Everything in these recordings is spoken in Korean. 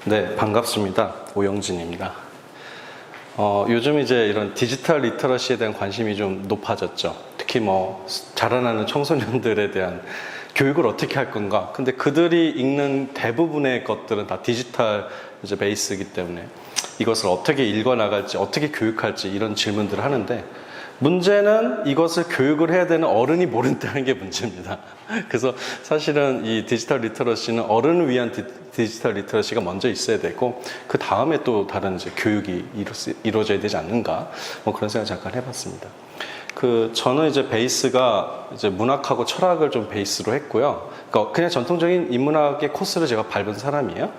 네, 반갑습니다. 오영진입니다. 요즘 이제 이런 디지털 리터러시에 대한 관심이 좀 높아졌죠. 특히 자라나는 청소년들에 대한 교육을 어떻게 할 건가. 근데 그들이 읽는 대부분의 것들은 다 디지털 이제 베이스이기 때문에 이것을 어떻게 읽어나갈지, 어떻게 교육할지 이런 질문들을 하는데, 문제는 이것을 교육을 해야 되는 어른이 모른다는 게 문제입니다. 그래서 사실은 이 디지털 리터러시는 어른을 위한 디지털 리터러시가 먼저 있어야 되고, 그 다음에 또 다른 이제 교육이 이루어져야 되지 않는가, 그런 생각 잠깐 해봤습니다. 저는 이제 베이스가 이제 문학하고 철학을 좀 베이스로 했고요. 그러니까 그냥 전통적인 인문학의 코스를 제가 밟은 사람이에요.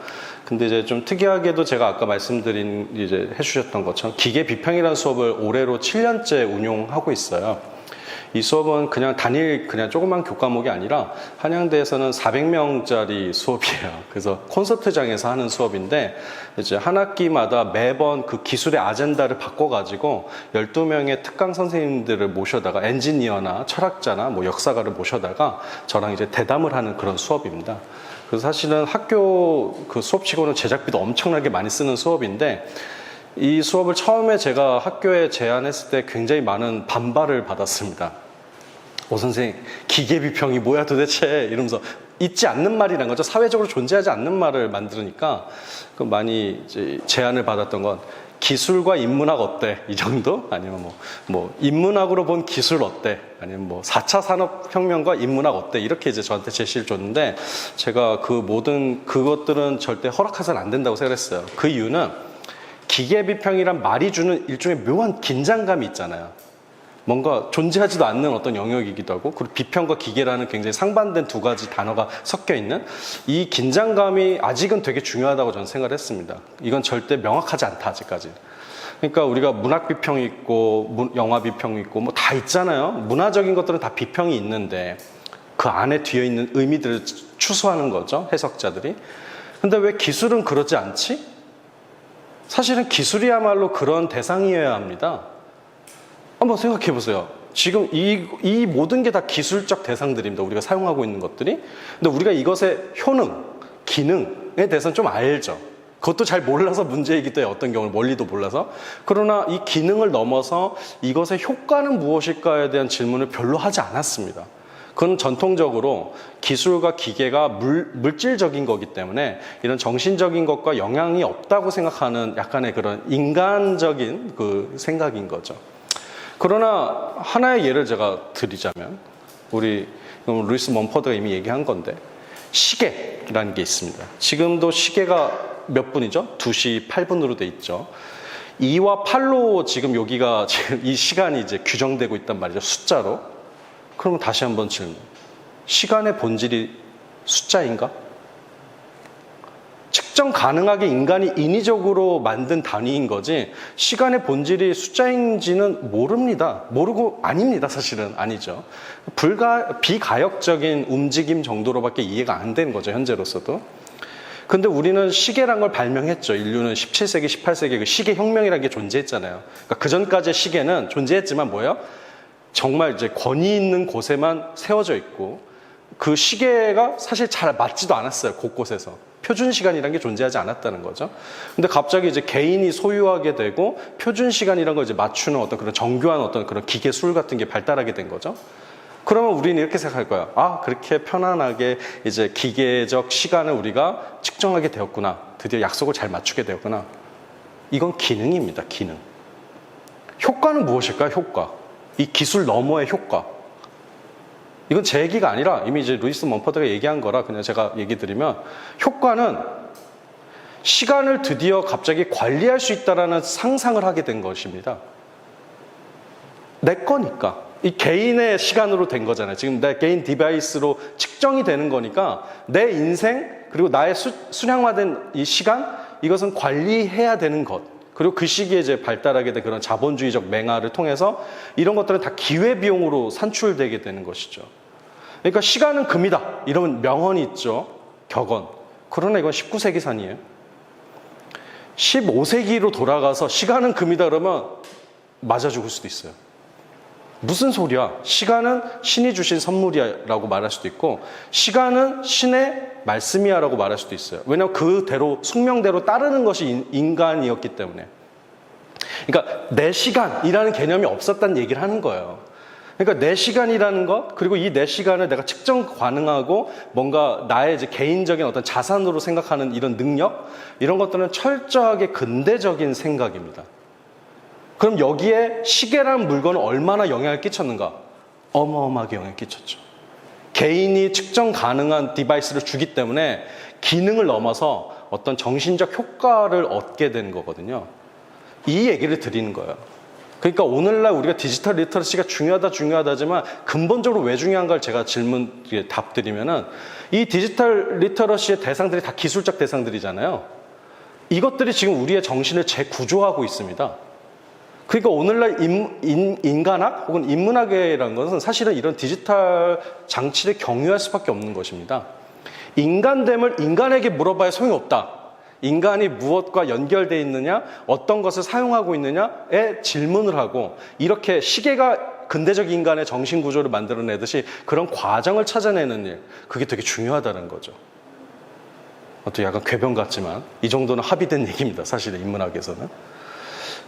근데 이제 좀 특이하게도 제가 아까 말씀드린 이제 해주셨던 것처럼 기계 비평이라는 수업을 올해로 7년째 운용하고 있어요. 이 수업은 그냥 조그만 교과목이 아니라 한양대에서는 400명짜리 수업이에요. 그래서 콘서트장에서 하는 수업인데, 이제 한 학기마다 매번 그 기술의 아젠다를 바꿔가지고 12명의 특강 선생님들을 모셔다가 엔지니어나 철학자나 역사가를 모셔다가 저랑 이제 대담을 하는 그런 수업입니다. 그래서 사실은 학교 그 수업치고는 제작비도 엄청나게 많이 쓰는 수업인데, 이 수업을 처음에 제가 학교에 제안했을 때 굉장히 많은 반발을 받았습니다. 선생님, 기계 비평이 뭐야 도대체? 이러면서 있지 않는 말이란 거죠. 사회적으로 존재하지 않는 말을 만들으니까 많이 이제 제안을 받았던 건 기술과 인문학 어때? 이 정도? 아니면 인문학으로 본 기술 어때? 아니면 4차 산업혁명과 인문학 어때? 이렇게 이제 저한테 제시를 줬는데, 제가 그것들은 절대 허락해서는 안 된다고 생각했어요. 그 이유는 기계 비평이란 말이 주는 일종의 묘한 긴장감이 있잖아요. 뭔가 존재하지도 않는 어떤 영역이기도 하고, 그리고 비평과 기계라는 굉장히 상반된 두 가지 단어가 섞여 있는 이 긴장감이 아직은 되게 중요하다고 저는 생각을 했습니다. 이건 절대 명확하지 않다, 아직까지. 그러니까 우리가 문학 비평이 있고 영화 비평이 있고 다 있잖아요. 문화적인 것들은 다 비평이 있는데 그 안에 뒤에 있는 의미들을 추수하는 거죠, 해석자들이. 근데 왜 기술은 그러지 않지? 사실은 기술이야말로 그런 대상이어야 합니다. 한번 생각해 보세요. 지금 이 모든 게 다 기술적 대상들입니다. 우리가 사용하고 있는 것들이. 근데 우리가 이것의 효능, 기능에 대해서는 좀 알죠. 그것도 잘 몰라서 문제이기도 해요. 어떤 경우는 멀리도 몰라서. 그러나 이 기능을 넘어서 이것의 효과는 무엇일까에 대한 질문을 별로 하지 않았습니다. 그건 전통적으로 기술과 기계가 물질적인 거기 때문에 이런 정신적인 것과 영향이 없다고 생각하는 약간의 그런 인간적인 그 생각인 거죠. 그러나 하나의 예를 제가 드리자면, 루이스 멈퍼드가 이미 얘기한 건데, 시계라는 게 있습니다. 지금도 시계가 몇 분이죠? 2시 8분으로 돼 있죠. 2와 8로 지금 여기가 지금 이 시간이 이제 규정되고 있단 말이죠, 숫자로. 그러면 다시 한번 질문. 시간의 본질이 숫자인가? 측정 가능하게 인간이 인위적으로 만든 단위인 거지, 시간의 본질이 숫자인지는 모릅니다. 모르고 아닙니다. 사실은 아니죠. 비가역적인 움직임 정도로밖에 이해가 안 되는 거죠, 현재로서도. 근데 우리는 시계란 걸 발명했죠. 인류는 17세기, 18세기에 그 시계혁명이라는 게 존재했잖아요. 그러니까 그 전까지의 시계는 존재했지만 뭐예요? 정말 이제 권위 있는 곳에만 세워져 있고, 그 시계가 사실 잘 맞지도 않았어요, 곳곳에서. 표준 시간이라는 게 존재하지 않았다는 거죠. 근데 갑자기 이제 개인이 소유하게 되고 표준 시간이라는 걸 이제 맞추는 어떤 그런 정교한 어떤 그런 기계술 같은 게 발달하게 된 거죠. 그러면 우리는 이렇게 생각할 거야. 그렇게 편안하게 이제 기계적 시간을 우리가 측정하게 되었구나. 드디어 약속을 잘 맞추게 되었구나. 이건 기능입니다, 기능. 효과는 무엇일까요, 효과? 이 기술 너머의 효과. 이건 제 얘기가 아니라 이미 이제 루이스 멈퍼드가 얘기한 거라 그냥 제가 얘기 드리면, 효과는 시간을 드디어 갑자기 관리할 수 있다라는 상상을 하게 된 것입니다. 내 거니까. 이 개인의 시간으로 된 거잖아요. 지금 내 개인 디바이스로 측정이 되는 거니까 내 인생, 그리고 나의 순양화된 이 시간, 이것은 관리해야 되는 것. 그리고 그 시기에 이제 발달하게 된 그런 자본주의적 맹아를 통해서 이런 것들은 다 기회비용으로 산출되게 되는 것이죠. 그러니까 시간은 금이다, 이런 명언이 있죠, 격언. 그러나 이건 19세기 산이에요. 15세기로 돌아가서 시간은 금이다 그러면 맞아 죽을 수도 있어요. 무슨 소리야? 시간은 신이 주신 선물이라고 말할 수도 있고 시간은 신의 말씀이야라고 말할 수도 있어요. 왜냐하면 그대로 숙명대로 따르는 것이 인간이었기 때문에. 그러니까 내 시간이라는 개념이 없었다는 얘기를 하는 거예요. 그러니까 내 시간이라는 것, 그리고 이 내 시간을 내가 측정 가능하고 뭔가 나의 이제 개인적인 어떤 자산으로 생각하는 이런 능력, 이런 것들은 철저하게 근대적인 생각입니다. 그럼 여기에 시계라는 물건은 얼마나 영향을 끼쳤는가? 어마어마하게 영향을 끼쳤죠. 개인이 측정 가능한 디바이스를 주기 때문에 기능을 넘어서 어떤 정신적 효과를 얻게 되는 거거든요. 이 얘기를 드리는 거예요. 그러니까 오늘날 우리가 디지털 리터러시가 중요하다지만 근본적으로 왜 중요한가를 제가 답 드리면은 이 디지털 리터러시의 대상들이 다 기술적 대상들이잖아요. 이것들이 지금 우리의 정신을 재구조하고 있습니다. 그러니까 오늘날 인간학 혹은 인문학이라는 것은 사실은 이런 디지털 장치를 경유할 수밖에 없는 것입니다. 인간됨을 인간에게 물어봐야 소용이 없다. 인간이 무엇과 연결되어 있느냐, 어떤 것을 사용하고 있느냐에 질문을 하고 이렇게 시계가 근대적 인간의 정신구조를 만들어내듯이 그런 과정을 찾아내는 일, 그게 되게 중요하다는 거죠. 어떻게 약간 궤변 같지만 이 정도는 합의된 얘기입니다. 사실은 인문학에서는.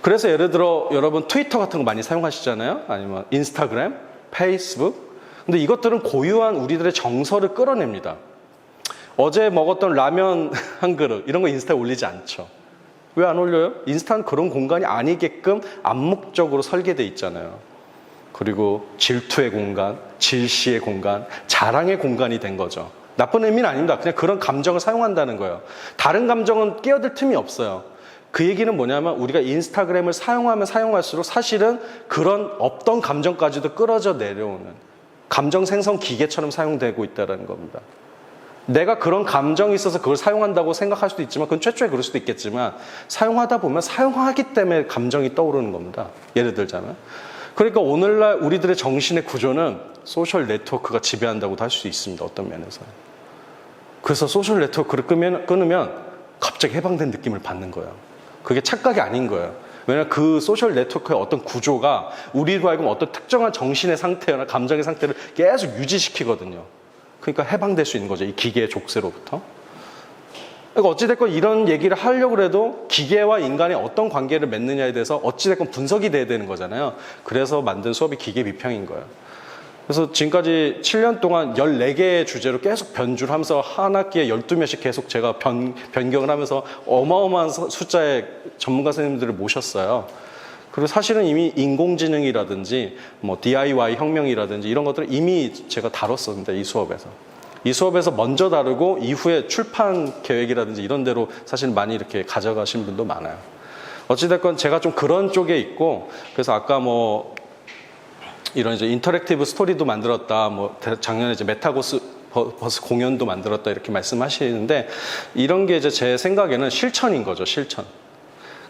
그래서 예를 들어 여러분 트위터 같은 거 많이 사용하시잖아요. 아니면 인스타그램, 페이스북. 근데 이것들은 고유한 우리들의 정서를 끌어냅니다. 어제 먹었던 라면 한 그릇 이런 거 인스타에 올리지 않죠. 왜 안 올려요? 인스타는 그런 공간이 아니게끔 암묵적으로 설계되어 있잖아요. 그리고 질투의 공간, 질시의 공간, 자랑의 공간이 된 거죠. 나쁜 의미는 아닙니다. 그냥 그런 감정을 사용한다는 거예요. 다른 감정은 끼어들 틈이 없어요. 그 얘기는 뭐냐면 우리가 인스타그램을 사용하면 사용할수록 사실은 그런 없던 감정까지도 끌어져 내려오는 감정 생성 기계처럼 사용되고 있다는 겁니다. 내가 그런 감정이 있어서 그걸 사용한다고 생각할 수도 있지만 그건 최초에 그럴 수도 있겠지만 사용하다 보면 사용하기 때문에 감정이 떠오르는 겁니다. 예를 들자면. 그러니까 오늘날 우리들의 정신의 구조는 소셜 네트워크가 지배한다고도 할 수 있습니다. 어떤 면에서. 그래서 소셜 네트워크를 끊으면 갑자기 해방된 느낌을 받는 거예요. 그게 착각이 아닌 거예요. 왜냐하면 그 소셜 네트워크의 어떤 구조가 우리로 하여금 어떤 특정한 정신의 상태나 감정의 상태를 계속 유지시키거든요. 그러니까 해방될 수 있는 거죠. 이 기계의 족쇄로부터. 그러니까 어찌됐건 이런 얘기를 하려고 해도 기계와 인간의 어떤 관계를 맺느냐에 대해서 어찌됐건 분석이 돼야 되는 거잖아요. 그래서 만든 수업이 기계 비평인 거예요. 그래서 지금까지 7년 동안 14개의 주제로 계속 변주를 하면서 한 학기에 12명씩 계속 제가 변경을 하면서 어마어마한 숫자의 전문가 선생님들을 모셨어요. 그리고 사실은 이미 인공지능이라든지 뭐 DIY 혁명이라든지 이런 것들을 이미 제가 다뤘었는데 이 수업에서 먼저 다루고 이후에 출판 계획이라든지 이런 데로 사실 많이 이렇게 가져가신 분도 많아요. 어찌됐건 제가 좀 그런 쪽에 있고 그래서 아까 뭐 이런 이제 인터랙티브 스토리도 만들었다, 뭐 작년에 이제 메타버스 공연도 만들었다 이렇게 말씀하시는데 이런 게 이제 제 생각에는 실천인 거죠, 실천.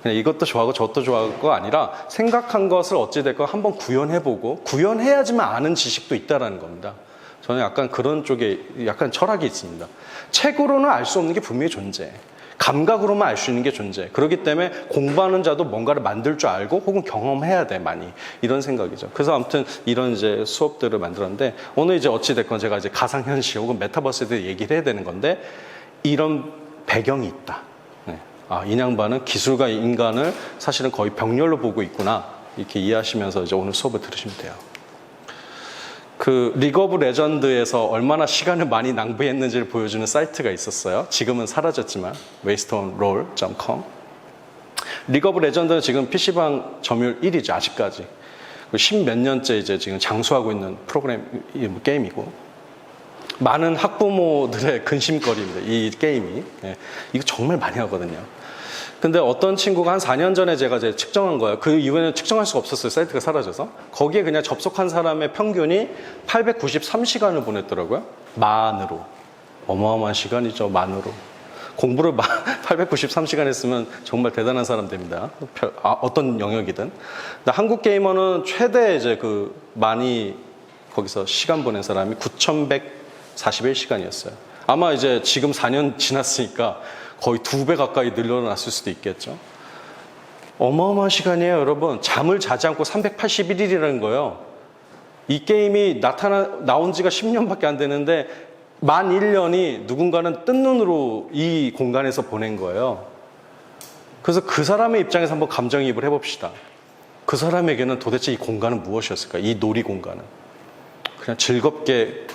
그냥 이것도 좋아하고 저것도 좋아할 거 아니라 생각한 것을 어찌됐건 한번 구현해보고 구현해야지만 아는 지식도 있다라는 겁니다. 저는 약간 그런 쪽에 약간 철학이 있습니다. 책으로는 알 수 없는 게 분명히 존재해. 감각으로만 알 수 있는 게 존재해. 그렇기 때문에 공부하는 자도 뭔가를 만들 줄 알고 혹은 경험해야 돼, 많이. 이런 생각이죠. 그래서 아무튼 이런 이제 수업들을 만들었는데 오늘 이제 어찌됐건 제가 이제 가상현실 혹은 메타버스에 대해 얘기를 해야 되는 건데 이런 배경이 있다. 아, 이 양반은 기술과 인간을 사실은 거의 병렬로 보고 있구나. 이렇게 이해하시면서 이제 오늘 수업을 들으시면 돼요. 그 리그 오브 레전드에서 얼마나 시간을 많이 낭비했는지를 보여주는 사이트가 있었어요. 지금은 사라졌지만 wasteonroll.com. 리그 오브 레전드는 지금 PC방 점유율 1위죠. 아직까지. 10몇 년째 이제 지금 장수하고 있는 게임이고 많은 학부모들의 근심거리입니다. 이 게임이. 예, 이거 정말 많이 하거든요. 근데 어떤 친구가 한 4년 전에 제가 이제 측정한 거예요. 그 이후에는 측정할 수가 없었어요. 사이트가 사라져서. 거기에 그냥 접속한 사람의 평균이 893시간을 보냈더라고요. 만으로. 어마어마한 시간이죠. 만으로. 공부를 893시간 했으면 정말 대단한 사람 됩니다. 어떤 영역이든. 근데 한국 게이머는 최대 이제 그 많이 거기서 시간 보낸 사람이 9,141시간이었어요. 아마 이제 지금 4년 지났으니까 거의 2배 가까이 늘어났을 수도 있겠죠. 어마어마한 시간이에요, 여러분. 잠을 자지 않고 381일이라는 거예요. 이 게임이 나온 지가 10년밖에 안 되는데 만 1년이 누군가는 뜬 눈으로 이 공간에서 보낸 거예요. 그래서 그 사람의 입장에서 한번 감정이입을 해봅시다. 그 사람에게는 도대체 이 공간은 무엇이었을까? 이 놀이 공간은 그냥 즐겁게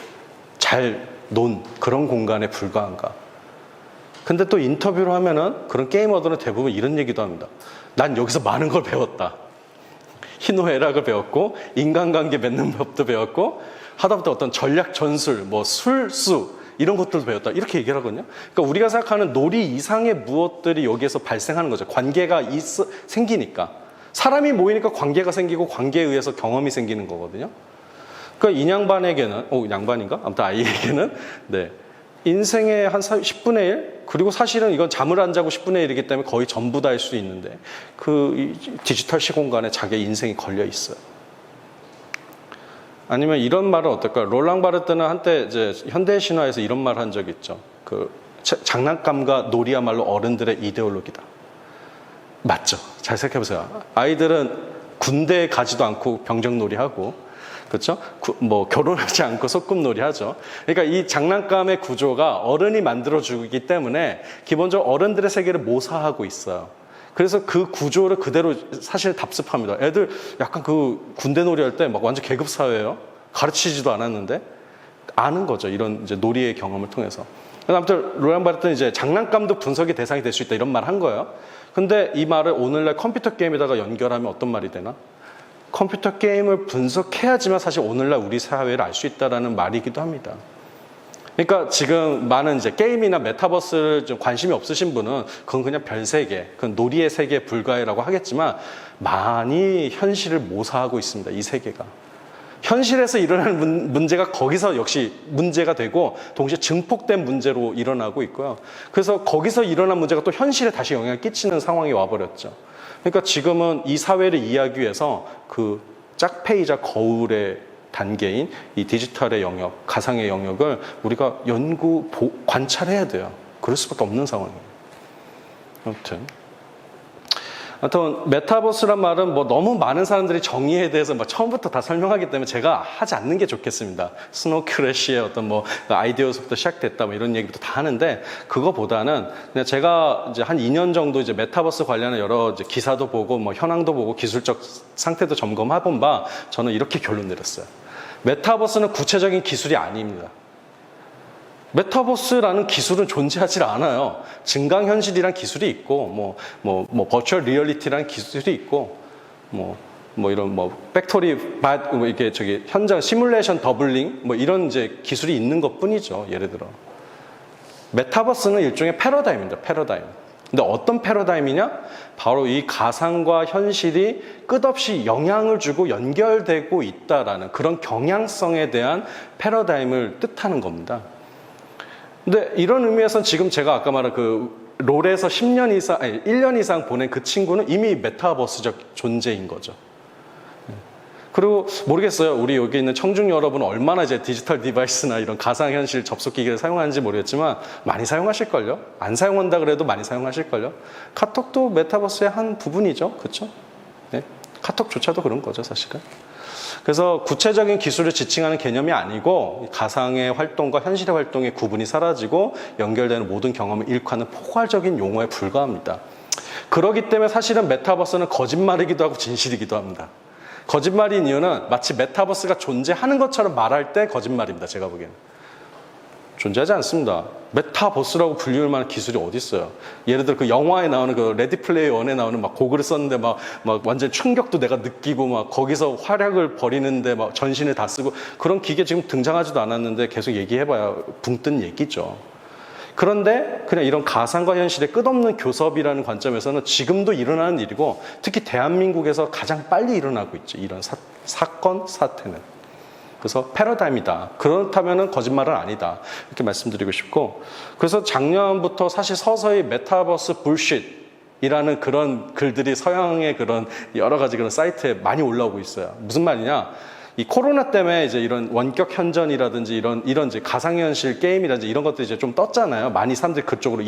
잘 논 그런 공간에 불과한가? 근데 또 인터뷰를 하면은 그런 게이머들은 대부분 이런 얘기도 합니다. 난 여기서 많은 걸 배웠다. 희노애락을 배웠고 인간관계 맺는 법도 배웠고 하다못해 어떤 전략 전술, 뭐 술수 이런 것들도 배웠다. 이렇게 얘기를 하거든요. 그러니까 우리가 생각하는 놀이 이상의 무엇들이 여기에서 발생하는 거죠. 관계가 생기니까. 사람이 모이니까 관계가 생기고 관계에 의해서 경험이 생기는 거거든요. 그러니까 이 양반에게는, 양반인가? 아무튼 아이에게는, 네. 인생의 한 10분의 1? 그리고 사실은 이건 잠을 안 자고 10분의 1이기 때문에 거의 전부 다일 수 있는데, 그 디지털 시공간에 자기의 인생이 걸려 있어요. 아니면 이런 말은 어떨까요? 롤랑 바르트는 한때 이제 현대 신화에서 이런 말 한 적이 있죠. 장난감과 놀이야말로 어른들의 이데올로기다. 맞죠? 잘 생각해보세요. 아이들은 군대에 가지도 않고 병정놀이 하고, 그렇죠? 뭐 결혼하지 않고 소꿉놀이 하죠. 그러니까 이 장난감의 구조가 어른이 만들어주기 때문에 기본적으로 어른들의 세계를 모사하고 있어요. 그래서 그 구조를 그대로 사실 답습합니다. 애들 약간 그 군대놀이 할 때 막 완전 계급사회예요. 가르치지도 않았는데 아는 거죠. 이런 이제 놀이의 경험을 통해서. 아무튼 롤랑 바르트는 이제 장난감도 분석의 대상이 될 수 있다 이런 말 한 거예요. 근데 이 말을 오늘날 컴퓨터 게임에다가 연결하면 어떤 말이 되나? 컴퓨터 게임을 분석해야지만 사실 오늘날 우리 사회를 알 수 있다라는 말이기도 합니다. 그러니까 지금 많은 이제 게임이나 메타버스를 좀 관심이 없으신 분은 그건 그냥 별 세계, 그건 놀이의 세계에 불과해라고 하겠지만 많이 현실을 모사하고 있습니다. 이 세계가. 현실에서 일어나는 문제가 거기서 역시 문제가 되고 동시에 증폭된 문제로 일어나고 있고요. 그래서 거기서 일어난 문제가 또 현실에 다시 영향을 끼치는 상황이 와버렸죠. 그러니까 지금은 이 사회를 이해하기 위해서 그 짝패이자 거울의 단계인 이 디지털의 영역, 가상의 영역을 우리가 관찰해야 돼요. 그럴 수밖에 없는 상황이에요. 아무튼 메타버스란 말은 뭐 너무 많은 사람들이 정의에 대해서 막 처음부터 다 설명하기 때문에 제가 하지 않는 게 좋겠습니다. 스노우 크래시의 어떤 뭐 아이디어에서부터 시작됐다 뭐 이런 얘기부터 다 하는데 그거보다는 그냥 제가 이제 한 2년 정도 이제 메타버스 관련한 여러 이제 기사도 보고 뭐 현황도 보고 기술적 상태도 점검해본 바 저는 이렇게 결론 내렸어요. 메타버스는 구체적인 기술이 아닙니다. 메타버스라는 기술은 존재하지 않아요. 증강현실이란 기술이 있고, 버추얼 리얼리티라는 기술이 있고, 이런 팩토리, 이게 현장 시뮬레이션 더블링, 이런 이제 기술이 있는 것 뿐이죠. 예를 들어. 메타버스는 일종의 패러다임입니다. 패러다임. 근데 어떤 패러다임이냐? 바로 이 가상과 현실이 끝없이 영향을 주고 연결되고 있다라는 그런 경향성에 대한 패러다임을 뜻하는 겁니다. 근데 이런 의미에서는 지금 제가 아까 말한 그 롤에서 1년 이상 보낸 그 친구는 이미 메타버스적 존재인 거죠. 그리고 모르겠어요. 우리 여기 있는 청중 여러분은 얼마나 이제 디지털 디바이스나 이런 가상현실 접속기기를 사용하는지 모르겠지만 많이 사용하실걸요? 안 사용한다 그래도 많이 사용하실걸요? 카톡도 메타버스의 한 부분이죠. 그렇죠? 네. 카톡조차도 그런 거죠, 사실은. 그래서 구체적인 기술을 지칭하는 개념이 아니고 가상의 활동과 현실의 활동의 구분이 사라지고 연결되는 모든 경험을 일컫는 포괄적인 용어에 불과합니다. 그렇기 때문에 사실은 메타버스는 거짓말이기도 하고 진실이기도 합니다. 거짓말인 이유는 마치 메타버스가 존재하는 것처럼 말할 때 거짓말입니다. 제가 보기에는. 존재하지 않습니다. 메타버스라고 불리울 만한 기술이 어디 있어요? 예를 들어 그 영화에 나오는 그 레디 플레이어 1에 나오는 막 고글을 썼는데 막 완전 충격도 내가 느끼고 막 거기서 활약을 벌이는데 막 전신을 다 쓰고 그런 기계 지금 등장하지도 않았는데 계속 얘기해봐야 붕 뜬 얘기죠. 그런데 그냥 이런 가상과 현실의 끝없는 교섭이라는 관점에서는 지금도 일어나는 일이고 특히 대한민국에서 가장 빨리 일어나고 있죠. 이런 사건, 사태는. 그래서 패러다임이다. 그렇다면 거짓말은 아니다. 이렇게 말씀드리고 싶고 그래서 작년부터 사실 서서히 메타버스 불쉿이라는 그런 글들이 서양의 그런 여러 가지 그런 사이트에 많이 올라오고 있어요. 무슨 말이냐? 이 코로나 때문에 이제 이런 원격 현전이라든지 이런 이제 가상현실 게임이라든지 이런 것들이 이제 좀 떴잖아요. 많이 사람들이 그쪽으로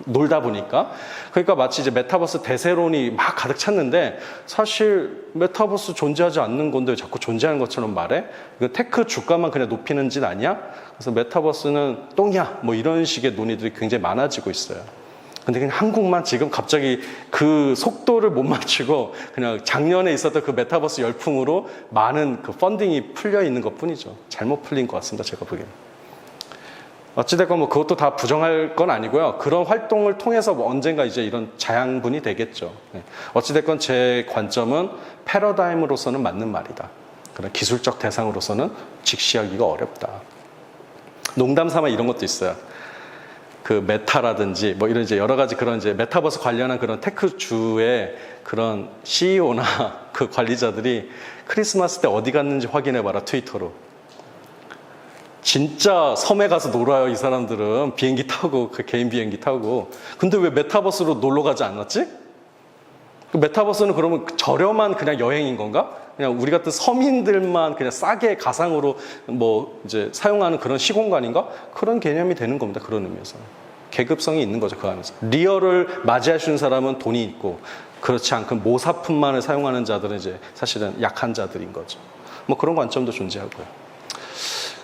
놀다 보니까. 그러니까 마치 이제 메타버스 대세론이 막 가득 찼는데 사실 메타버스 존재하지 않는 건데 자꾸 존재하는 것처럼 말해? 이거 테크 주가만 그냥 높이는 짓 아니야? 그래서 메타버스는 똥이야. 뭐 이런 식의 논의들이 굉장히 많아지고 있어요. 근데 그냥 한국만 지금 갑자기 그 속도를 못 맞추고 그냥 작년에 있었던 그 메타버스 열풍으로 많은 그 펀딩이 풀려 있는 것 뿐이죠. 잘못 풀린 것 같습니다. 제가 보기에는. 어찌됐건 뭐 그것도 다 부정할 건 아니고요. 그런 활동을 통해서 뭐 언젠가 이제 이런 자양분이 되겠죠. 어찌됐건 제 관점은 패러다임으로서는 맞는 말이다. 그런 기술적 대상으로서는 직시하기가 어렵다. 농담 삼아 이런 것도 있어요. 그 메타라든지 뭐 이런 이제 여러 가지 그런 이제 메타버스 관련한 그런 테크주의 그런 CEO나 그 관리자들이 크리스마스 때 어디 갔는지 확인해봐라, 트위터로. 진짜 섬에 가서 놀아요, 이 사람들은. 비행기 타고, 그 개인 비행기 타고. 근데 왜 메타버스로 놀러 가지 않았지? 그 메타버스는 그러면 저렴한 그냥 여행인 건가? 그냥 우리 같은 서민들만 그냥 싸게 가상으로 뭐 이제 사용하는 그런 시공간인가? 그런 개념이 되는 겁니다. 그런 의미에서. 계급성이 있는 거죠, 그 안에서. 리얼을 맞이할 수 있는 사람은 돈이 있고, 그렇지 않고 모사품만을 사용하는 자들은 이제 사실은 약한 자들인 거죠. 뭐 그런 관점도 존재하고요.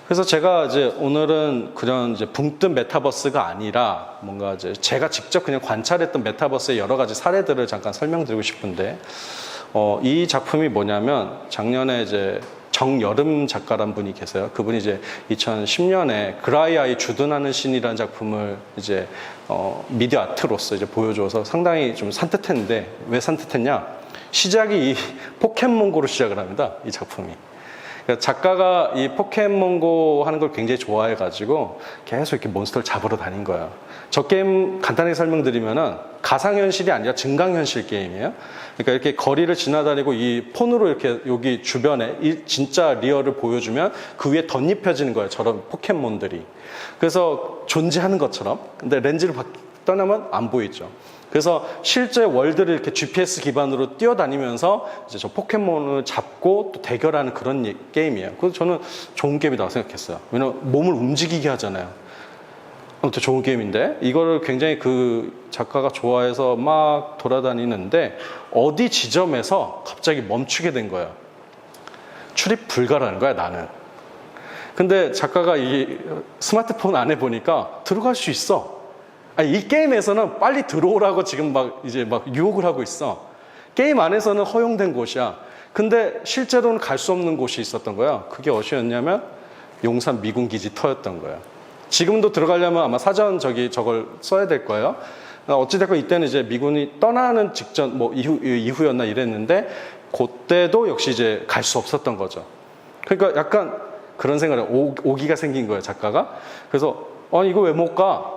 그래서 제가 이제 오늘은 그런 이제 붕뜬 메타버스가 아니라 뭔가 이제 제가 직접 그냥 관찰했던 메타버스의 여러 가지 사례들을 잠깐 설명드리고 싶은데, 이 작품이 뭐냐면 작년에 이제 정여름 작가란 분이 계세요. 그분이 이제 2010년에 그라이아이 주둔하는 신이라는 작품을 이제 미디어 아트로서 이제 보여줘서 상당히 좀 산뜻했는데, 왜 산뜻했냐? 시작이 이 포켓몬고로 시작을 합니다. 이 작품이. 작가가 이 포켓몬고 하는 걸 굉장히 좋아해가지고 계속 이렇게 몬스터를 잡으러 다닌 거예요. 저 게임 간단하게 설명드리면은 가상현실이 아니라 증강현실 게임이에요. 그러니까 이렇게 거리를 지나다니고 이 폰으로 이렇게 여기 주변에 이 진짜 리얼을 보여주면 그 위에 덧입혀지는 거예요. 저런 포켓몬들이. 그래서 존재하는 것처럼. 근데 렌즈를 떠나면 안 보이죠. 그래서 실제 월드를 이렇게 GPS 기반으로 뛰어다니면서 이제 저 포켓몬을 잡고 또 대결하는 그런 게임이에요. 그래서 저는 좋은 게임이라고 생각했어요. 왜냐면 몸을 움직이게 하잖아요. 아무튼 좋은 게임인데 이거를 굉장히 그 작가가 좋아해서 막 돌아다니는데 어디 지점에서 갑자기 멈추게 된 거예요. 출입 불가라는 거야, 나는. 근데 작가가 이 스마트폰 안에 보니까 들어갈 수 있어. 아니, 이 게임에서는 빨리 들어오라고 지금 막 이제 막 유혹을 하고 있어. 게임 안에서는 허용된 곳이야. 근데 실제로는 갈 수 없는 곳이 있었던 거야. 그게 어디였냐면 용산 미군기지 터였던 거예요. 지금도 들어가려면 아마 사전 저걸 써야 될 거예요. 어찌됐건 이때는 이제 미군이 떠나는 직전 뭐 이후였나 이랬는데 그때도 역시 이제 갈 수 없었던 거죠. 그러니까 약간 그런 생각을 오기가 생긴 거예요, 작가가. 그래서 이거 왜 못 가?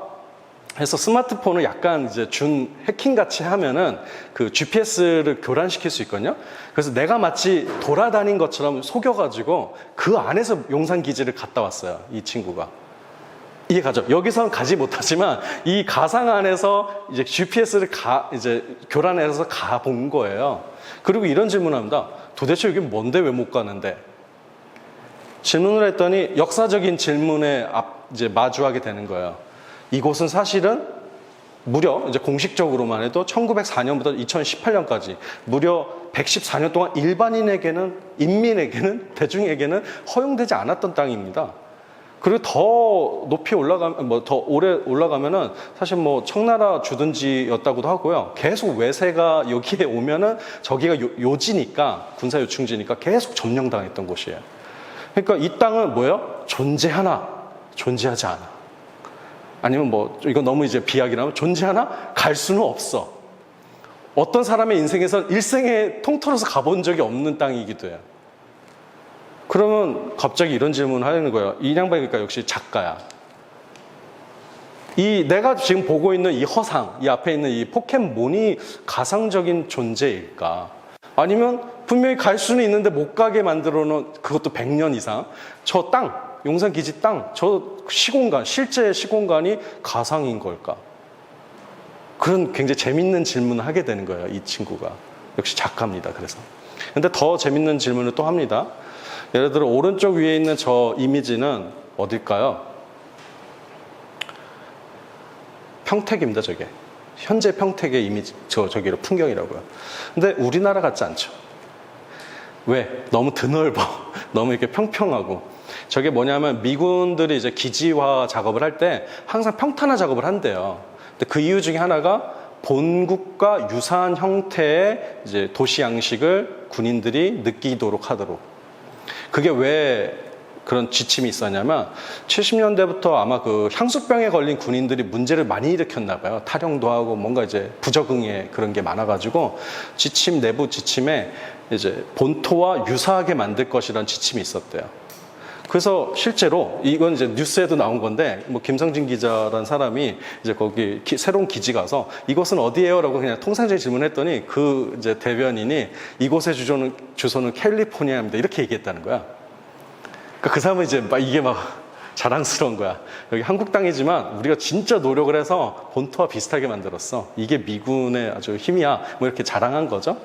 해서 스마트폰을 약간 이제 준 해킹 같이 하면은 그 GPS를 교란시킬 수 있거든요. 그래서 내가 마치 돌아다닌 것처럼 속여가지고 그 안에서 용산 기지를 갔다 왔어요, 이 친구가. 이해가죠? 여기서는 가지 못하지만 이 가상 안에서 이제 GPS를 이제 교란해서 가본 거예요. 그리고 이런 질문합니다. 도대체 여기 뭔데 왜 못 가는데? 질문을 했더니 역사적인 질문에 이제 마주하게 되는 거예요. 이곳은 사실은 무려 이제 공식적으로만 해도 1904년부터 2018년까지 무려 114년 동안 일반인에게는, 인민에게는, 대중에게는 허용되지 않았던 땅입니다. 그리고 더 높이 더 오래 올라가면은 사실 뭐 청나라 주둔지였다고도 하고요. 계속 외세가 여기에 오면은 저기가 요지니까, 군사 요충지니까 계속 점령당했던 곳이에요. 그러니까 이 땅은 뭐예요? 존재하나, 존재하지 않아. 아니면 뭐 이건 너무 이제 비약이라면 존재하나? 갈 수는 없어. 어떤 사람의 인생에서 일생에 통틀어서 가본 적이 없는 땅이기도 해요. 그러면 갑자기 이런 질문을 하는 거예요. 이 양반이 그러니까 역시 작가야. 내가 지금 보고 있는 이 허상, 이 앞에 있는 이 포켓몬이 가상적인 존재일까? 아니면 분명히 갈 수는 있는데 못 가게 만들어 놓은, 그것도 100년 이상, 저 땅, 용산기지 땅, 저 시공간, 실제 시공간이 가상인 걸까? 그런 굉장히 재밌는 질문을 하게 되는 거예요, 이 친구가. 역시 작가입니다, 그래서. 근데 더 재밌는 질문을 또 합니다. 예를 들어 오른쪽 위에 있는 저 이미지는 어딜까요? 평택입니다, 저게. 현재 평택의 이미지, 저기로 풍경이라고요. 근데 우리나라 같지 않죠. 왜? 너무 드넓어. 너무 이렇게 평평하고. 저게 뭐냐면 미군들이 이제 기지화 작업을 할 때 항상 평탄화 작업을 한대요. 근데 그 이유 중에 하나가 본국과 유사한 형태의 이제 도시 양식을 군인들이 느끼도록 하도록. 그게 왜 그런 지침이 있었냐면 70년대부터 아마 그 향수병에 걸린 군인들이 문제를 많이 일으켰나 봐요. 탈영도 하고 뭔가 이제 부적응의 그런 게 많아가지고 지침, 내부 지침에 이제 본토와 유사하게 만들 것이라는 지침이 있었대요. 그래서 실제로 이건 이제 뉴스에도 나온 건데 뭐 김성진 기자라는 사람이 이제 거기 새로운 기지 가서 이곳은 어디예요?라고 그냥 통상적인 질문했더니 그 이제 대변인이 이곳의 주소는 캘리포니아입니다 이렇게 얘기했다는 거야. 그러니까 그 사람은 이제 막 이게 막 자랑스러운 거야. 여기 한국 땅이지만 우리가 진짜 노력을 해서 본토와 비슷하게 만들었어. 이게 미군의 아주 힘이야. 뭐 이렇게 자랑한 거죠.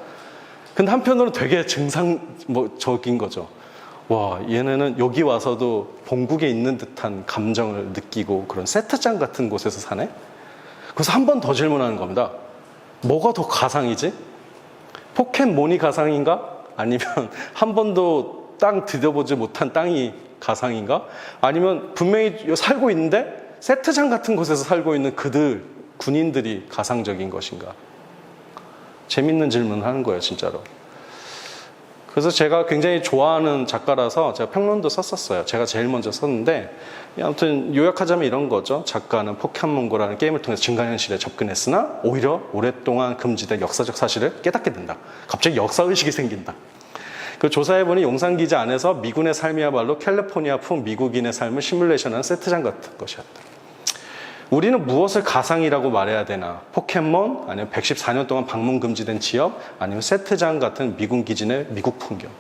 근데 한편으로는 되게 적인 거죠. 와, 얘네는 여기 와서도 본국에 있는 듯한 감정을 느끼고 그런 세트장 같은 곳에서 사네? 그래서 한 번 더 질문하는 겁니다. 뭐가 더 가상이지? 포켓몬이 가상인가? 아니면 한 번도 땅 들여보지 못한 땅이 가상인가? 아니면 분명히 살고 있는데 세트장 같은 곳에서 살고 있는 그들, 군인들이 가상적인 것인가? 재밌는 질문을 하는 거예요, 진짜로. 그래서 제가 굉장히 좋아하는 작가라서 제가 평론도 썼었어요. 제가 제일 먼저 썼는데 아무튼 요약하자면 이런 거죠. 작가는 포켓몬고라는 게임을 통해서 증강현실에 접근했으나 오히려 오랫동안 금지된 역사적 사실을 깨닫게 된다. 갑자기 역사의식이 생긴다. 그 조사해보니 용산기지 안에서 미군의 삶이야말로 캘리포니아풍 미국인의 삶을 시뮬레이션하는 세트장 같은 것이었다. 우리는 무엇을 가상이라고 말해야 되나? 포켓몬? 아니면 114년 동안 방문 금지된 지역? 아니면 세트장 같은 미군 기지 내 미국 풍경?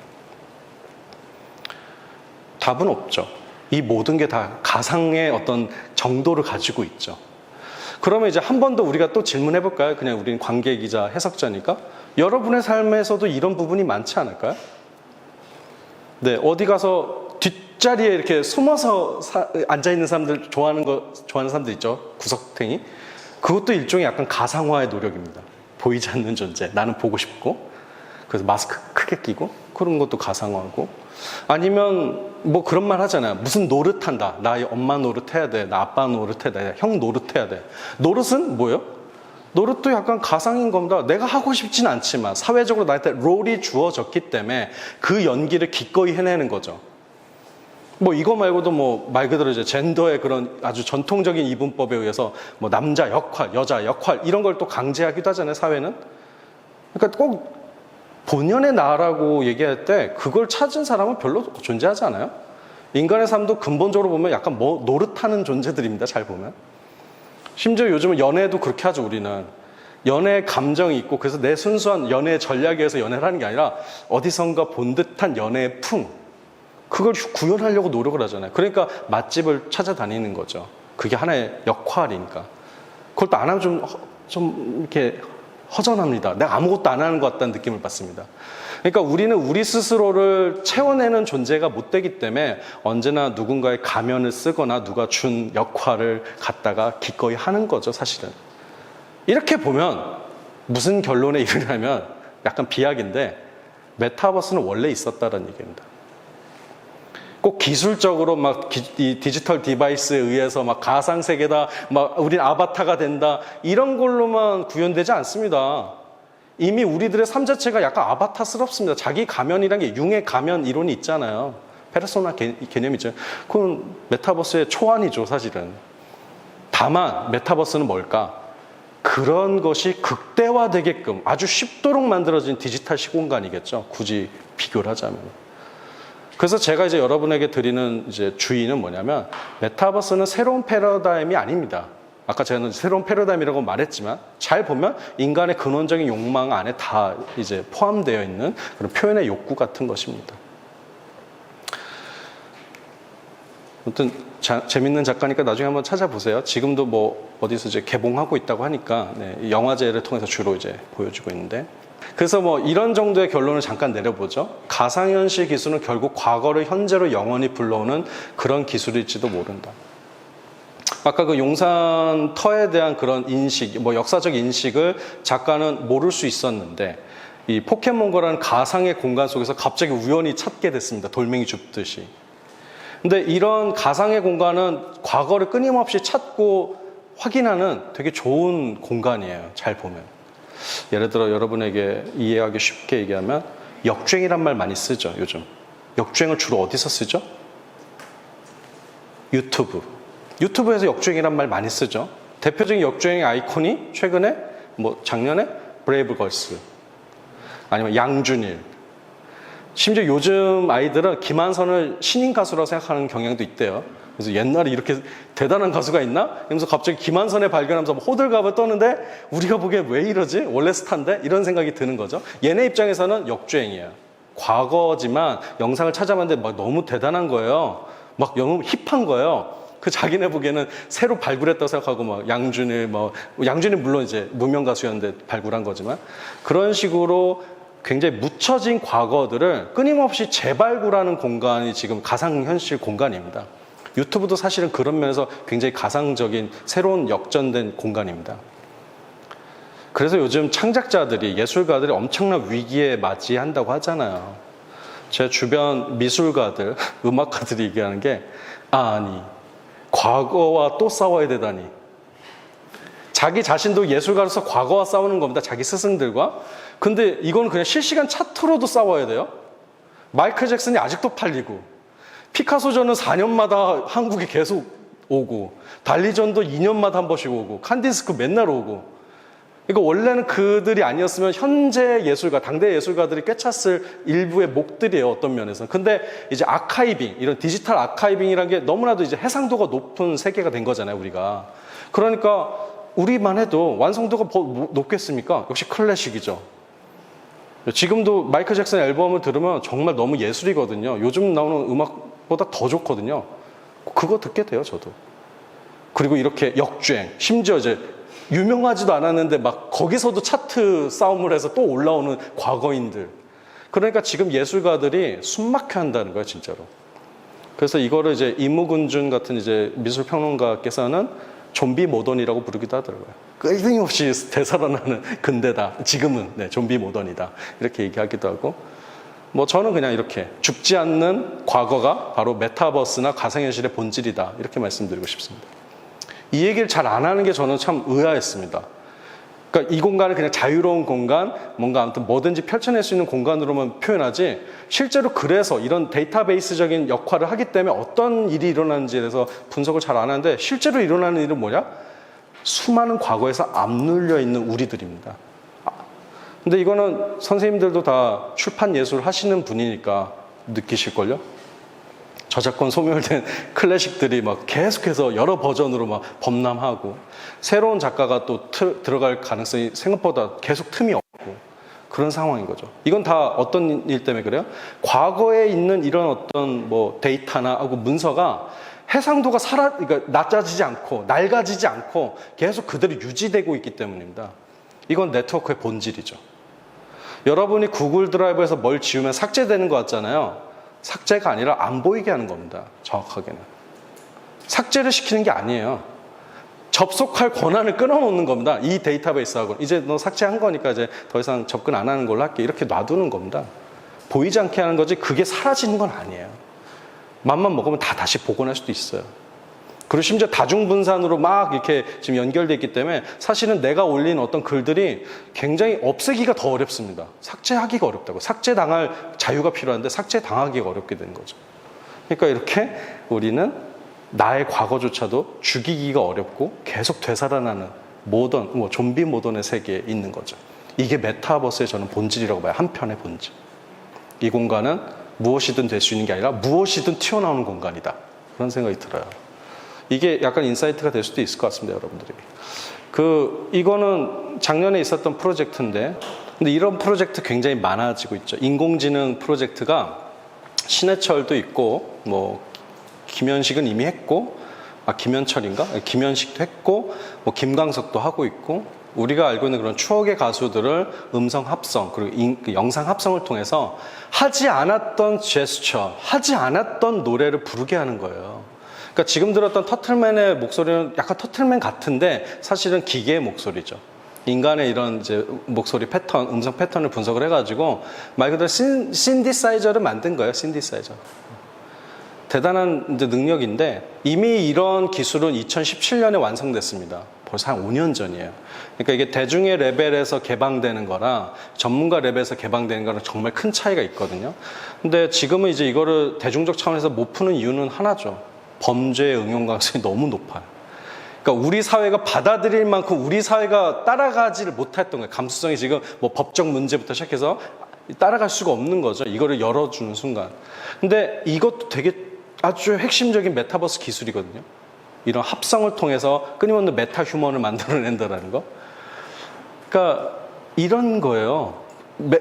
답은 없죠. 이 모든 게 다 가상의 어떤 정도를 가지고 있죠. 그러면 이제 한 번 더 우리가 또 질문해 볼까요? 그냥 우리는 관계기자, 해석자니까. 여러분의 삶에서도 이런 부분이 많지 않을까요? 네, 어디 가서 뒷자리에 이렇게 숨어서 앉아있는 사람들 좋아하는 사람들 있죠. 구석탱이. 그것도 일종의 약간 가상화의 노력입니다. 보이지 않는 존재. 나는 보고 싶고. 그래서 마스크 크게 끼고. 그런 것도 가상화고. 아니면 뭐 그런 말 하잖아요. 무슨 노릇한다. 나 엄마 노릇해야 돼. 나 아빠 노릇해야 돼. 형 노릇해야 돼. 노릇은 뭐예요? 노릇도 약간 가상인 겁니다. 내가 하고 싶진 않지만 사회적으로 나한테 롤이 주어졌기 때문에 그 연기를 기꺼이 해내는 거죠. 뭐 이거 말고도 뭐 말 그대로 이제 젠더의 그런 아주 전통적인 이분법에 의해서 뭐 남자 역할, 여자 역할 이런 걸 또 강제하기도 하잖아요, 사회는. 그러니까 꼭 본연의 나라고 얘기할 때 그걸 찾은 사람은 별로 존재하지 않아요. 인간의 삶도 근본적으로 보면 약간 뭐 노릇하는 존재들입니다, 잘 보면. 심지어 요즘은 연애도 그렇게 하죠, 우리는. 연애 감정이 있고 그래서 내 순수한 연애 전략에 의해서 연애를 하는 게 아니라 어디선가 본 듯한 연애의 풍. 그걸 구현하려고 노력을 하잖아요. 그러니까 맛집을 찾아다니는 거죠. 그게 하나의 역할이니까. 그걸 또 안 하면 좀 이렇게 허전합니다. 내가 아무것도 안 하는 것 같다는 느낌을 받습니다. 그러니까 우리는 우리 스스로를 채워내는 존재가 못 되기 때문에 언제나 누군가의 가면을 쓰거나 누가 준 역할을 갖다가 기꺼이 하는 거죠, 사실은. 이렇게 보면 무슨 결론에 이르냐면 약간 비약인데 메타버스는 원래 있었다는 얘기입니다. 꼭 기술적으로 막 이 디지털 디바이스에 의해서 막 가상세계다, 막 우린 아바타가 된다, 이런 걸로만 구현되지 않습니다. 이미 우리들의 삶 자체가 약간 아바타스럽습니다. 자기 가면이란 게 융의 가면 이론이 있잖아요. 페르소나 개념이죠. 그건 메타버스의 초안이죠, 사실은. 다만 메타버스는 뭘까? 그런 것이 극대화되게끔 아주 쉽도록 만들어진 디지털 시공간이겠죠. 굳이 비교를 하자면. 그래서 제가 이제 여러분에게 드리는 이제 주의는 뭐냐면 메타버스는 새로운 패러다임이 아닙니다. 아까 제가 새로운 패러다임이라고 말했지만 잘 보면 인간의 근원적인 욕망 안에 다 이제 포함되어 있는 그런 표현의 욕구 같은 것입니다. 아무튼 재밌는 작가니까 나중에 한번 찾아보세요. 지금도 뭐 어디서 이제 개봉하고 있다고 하니까 네, 영화제를 통해서 주로 이제 보여주고 있는데. 그래서 뭐 이런 정도의 결론을 잠깐 내려보죠. 가상현실 기술은 결국 과거를 현재로 영원히 불러오는 그런 기술일지도 모른다. 아까 그 용산 터에 대한 그런 인식, 뭐 역사적 인식을 작가는 모를 수 있었는데 이 포켓몬고라는 가상의 공간 속에서 갑자기 우연히 찾게 됐습니다. 돌멩이 줍듯이. 근데 이런 가상의 공간은 과거를 끊임없이 찾고 확인하는 되게 좋은 공간이에요. 잘 보면. 예를 들어 여러분에게 이해하기 쉽게 얘기하면 역주행이란 말 많이 쓰죠. 요즘. 역주행을 주로 어디서 쓰죠? 유튜브. 유튜브에서 역주행이란 말 많이 쓰죠. 대표적인 역주행의 아이콘이 최근에 뭐 작년에 브레이브걸스 아니면 양준일. 심지어 요즘 아이들은 김한선을 신인 가수라고 생각하는 경향도 있대요. 그래서 옛날에 이렇게 대단한 가수가 있나? 이러면서 갑자기 김한선을 발견하면서 호들갑을 떠는데 우리가 보기엔 왜 이러지? 원래 스타인데? 이런 생각이 드는 거죠. 얘네 입장에서는 역주행이에요. 과거지만 영상을 찾아봤는데 막 너무 대단한 거예요. 막 너무 힙한 거예요. 그 자기네 보기에는 새로 발굴했다고 생각하고 막 양준일 양준일 물론 이제 무명 가수였는데 발굴한 거지만 그런 식으로 굉장히 묻혀진 과거들을 끊임없이 재발굴하는 공간이 지금 가상현실 공간입니다. 유튜브도 사실은 그런 면에서 굉장히 가상적인 새로운 역전된 공간입니다. 그래서 요즘 창작자들이 예술가들이 엄청난 위기에 맞이한다고 하잖아요. 제 주변 미술가들, 음악가들이 얘기하는 게 아니 과거와 또 싸워야 되다니. 자기 자신도 예술가로서 과거와 싸우는 겁니다. 자기 스승들과. 근데 이건 그냥 실시간 차트로도 싸워야 돼요. 마이클 잭슨이 아직도 팔리고 피카소전은 4년마다 한국에 계속 오고 달리전도 2년마다 한 번씩 오고 칸디스크 맨날 오고. 이거 원래는 그들이 아니었으면 현재 예술가, 당대 예술가들이 꿰찼을 일부의 목들이에요. 어떤 면에서는. 근데 이제 아카이빙, 이런 디지털 아카이빙이라는 게 너무나도 이제 해상도가 높은 세계가 된 거잖아요. 우리가. 그러니까 우리만 해도 완성도가 높겠습니까? 역시 클래식이죠. 지금도 마이클 잭슨 앨범을 들으면 정말 너무 예술이거든요. 요즘 나오는 음악보다 더 좋거든요. 그거 듣게 돼요, 저도. 그리고 이렇게 역주행, 심지어 이제 유명하지도 않았는데 막 거기서도 차트 싸움을 해서 또 올라오는 과거인들. 그러니까 지금 예술가들이 숨막혀 한다는 거예요, 진짜로. 그래서 이거를 이제 이무근준 같은 이제 미술평론가께서는 좀비 모던이라고 부르기도 하더라고요. 끊임없이 되살아나는 근대다. 지금은 네, 좀비 모던이다. 이렇게 얘기하기도 하고. 뭐 저는 그냥 이렇게 죽지 않는 과거가 바로 메타버스나 가상현실의 본질이다. 이렇게 말씀드리고 싶습니다. 이 얘기를 잘 안 하는 게 저는 참 의아했습니다. 그러니까 이 공간을 그냥 자유로운 공간, 뭔가 아무튼 뭐든지 펼쳐낼 수 있는 공간으로만 표현하지 실제로 그래서 이런 데이터베이스적인 역할을 하기 때문에 어떤 일이 일어나는지에 대해서 분석을 잘 안 하는데 실제로 일어나는 일은 뭐냐? 수많은 과거에서 앞눌려 있는 우리들입니다. 근데 이거는 선생님들도 다 출판 예술 하시는 분이니까 느끼실걸요? 저작권 소멸된 클래식들이 막 계속해서 여러 버전으로 막 범람하고 새로운 작가가 또 들어갈 가능성이 생각보다 계속 틈이 없고 그런 상황인 거죠. 이건 다 어떤 일 때문에 그래요? 과거에 있는 이런 어떤 뭐 데이터나 하고 문서가 해상도가 그러니까 낮아지지 않고 낡아지지 않고 계속 그대로 유지되고 있기 때문입니다. 이건 네트워크의 본질이죠. 여러분이 구글 드라이브에서 뭘 지우면 삭제되는 것 같잖아요. 삭제가 아니라 안 보이게 하는 겁니다. 정확하게는. 삭제를 시키는 게 아니에요. 접속할 권한을 끊어놓는 겁니다. 이 데이터베이스하고. 이제 너 삭제한 거니까 이제 더 이상 접근 안 하는 걸로 할게. 이렇게 놔두는 겁니다. 보이지 않게 하는 거지 그게 사라지는 건 아니에요. 맘만 먹으면 다 다시 복원할 수도 있어요. 그리고 심지어 다중분산으로 막 이렇게 지금 연결되어 있기 때문에 사실은 내가 올린 어떤 글들이 굉장히 없애기가 더 어렵습니다. 삭제하기가 어렵다고. 삭제당할 자유가 필요한데 삭제당하기가 어렵게 된 거죠. 그러니까 이렇게 우리는 나의 과거조차도 죽이기가 어렵고 계속 되살아나는 모던, 좀비 모던의 세계에 있는 거죠. 이게 메타버스의 저는 본질이라고 봐요. 한편의 본질. 이 공간은 무엇이든 될 수 있는 게 아니라 무엇이든 튀어나오는 공간이다. 그런 생각이 들어요. 이게 약간 인사이트가 될 수도 있을 것 같습니다, 여러분들이. 이거는 작년에 있었던 프로젝트인데, 근데 이런 프로젝트 굉장히 많아지고 있죠. 인공지능 프로젝트가 신해철도 있고, 뭐, 김현식은 이미 했고, 김현철인가? 김현식도 했고, 뭐, 김광석도 하고 있고, 우리가 알고 있는 그런 추억의 가수들을 음성 합성 그리고 그 영상 합성을 통해서 하지 않았던 제스처, 하지 않았던 노래를 부르게 하는 거예요. 그러니까 지금 들었던 터틀맨의 목소리는 약간 터틀맨 같은데 사실은 기계의 목소리죠. 인간의 이런 이제 목소리 패턴, 음성 패턴을 분석을 해가지고 말 그대로 신디사이저를 만든 거예요. 신디사이저. 대단한 이제 능력인데 이미 이런 기술은 2017년에 완성됐습니다. 벌써 한 5년 전이에요. 그러니까 이게 대중의 레벨에서 개방되는 거랑 전문가 레벨에서 개방되는 거랑 정말 큰 차이가 있거든요. 근데 지금은 이제 이거를 대중적 차원에서 못 푸는 이유는 하나죠. 범죄의 응용 가능성이 너무 높아요. 그러니까 우리 사회가 받아들일 만큼 우리 사회가 따라가지를 못했던 거예요. 감수성이 지금 뭐 법적 문제부터 시작해서 따라갈 수가 없는 거죠. 이거를 열어주는 순간. 근데 이것도 되게 아주 핵심적인 메타버스 기술이거든요. 이런 합성을 통해서 끊임없는 메타 휴먼을 만들어낸다는 거. 그러니까 이런 거예요.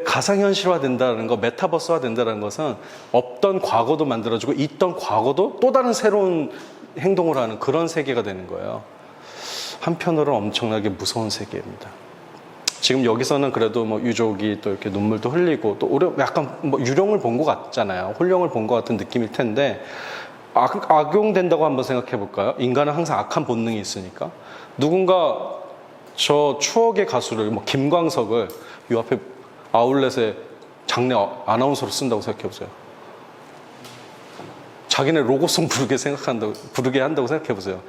가상현실화 된다는 거, 메타버스화 된다는 것은 없던 과거도 만들어주고 있던 과거도 또 다른 새로운 행동을 하는 그런 세계가 되는 거예요. 한편으로는 엄청나게 무서운 세계입니다. 지금 여기서는 그래도 뭐 유족이 또 이렇게 눈물도 흘리고 또 약간 뭐 유령을 본 것 같잖아요. 홀령을 본 것 같은 느낌일 텐데 악용된다고 한번 생각해 볼까요? 인간은 항상 악한 본능이 있으니까 누군가 저 추억의 가수를 뭐 김광석을 이 앞에 아울렛에 장례 아나운서로 쓴다고 생각해 보세요. 자기네 로고송 부르게 한다고 생각해 보세요.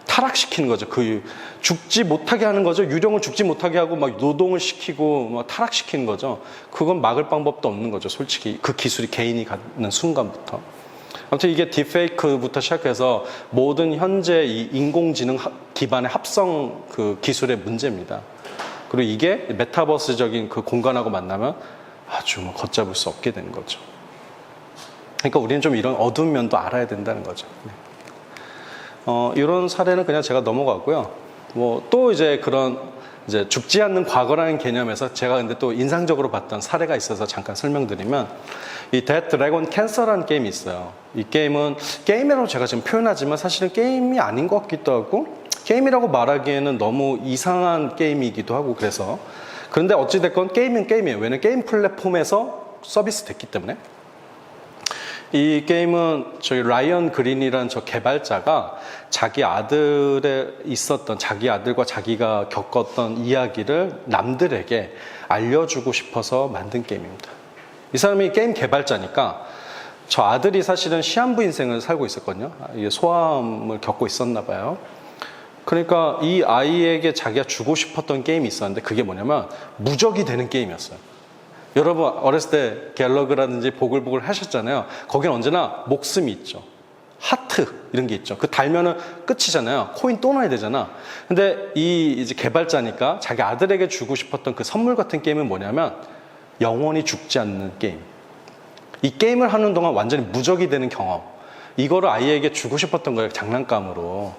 타락시키는 거죠. 그 죽지 못하게 하는 거죠. 유령을 죽지 못하게 하고 막 노동을 시키고 막 타락시키는 거죠. 그건 막을 방법도 없는 거죠. 솔직히 그 기술이 개인이 갖는 순간부터. 아무튼 이게 딥페이크부터 시작해서 모든 현재 이 인공지능 기반의 합성 그 기술의 문제입니다. 그리고 이게 메타버스적인 그 공간하고 만나면 아주 뭐 걷잡을 수 없게 되는 거죠. 그러니까 우리는 좀 이런 어두운 면도 알아야 된다는 거죠. 네. 이런 사례는 그냥 제가 넘어가고요. 뭐 또 이제 그런 이제 죽지 않는 과거라는 개념에서 제가 근데 또 인상적으로 봤던 사례가 있어서 잠깐 설명드리면 이 Dead Dragon Cancer라는 게임이 있어요. 이 게임은 게임이라고 제가 지금 표현하지만 사실은 게임이 아닌 것 같기도 하고 게임이라고 말하기에는 너무 이상한 게임이기도 하고 그래서 그런데 어찌됐건 게임은 게임이에요. 왜냐면 게임 플랫폼에서 서비스 됐기 때문에 이 게임은 저희 라이언 그린이라는 저 개발자가 자기 아들에 있었던 자기 아들과 자기가 겪었던 이야기를 남들에게 알려주고 싶어서 만든 게임입니다. 이 사람이 게임 개발자니까 저 아들이 사실은 시한부 인생을 살고 있었거든요. 이게 소아암을 겪고 있었나 봐요. 그러니까 이 아이에게 자기가 주고 싶었던 게임이 있었는데 그게 뭐냐면 무적이 되는 게임이었어요. 여러분 어렸을 때 갤러그라든지 보글보글 하셨잖아요. 거기는 언제나 목숨이 있죠. 하트 이런 게 있죠. 그 달면은 끝이잖아요. 코인 또 넣어야 되잖아. 근데 이 이제 개발자니까 자기 아들에게 주고 싶었던 그 선물 같은 게임은 뭐냐면 영원히 죽지 않는 게임. 이 게임을 하는 동안 완전히 무적이 되는 경험. 이거를 아이에게 주고 싶었던 거예요. 장난감으로.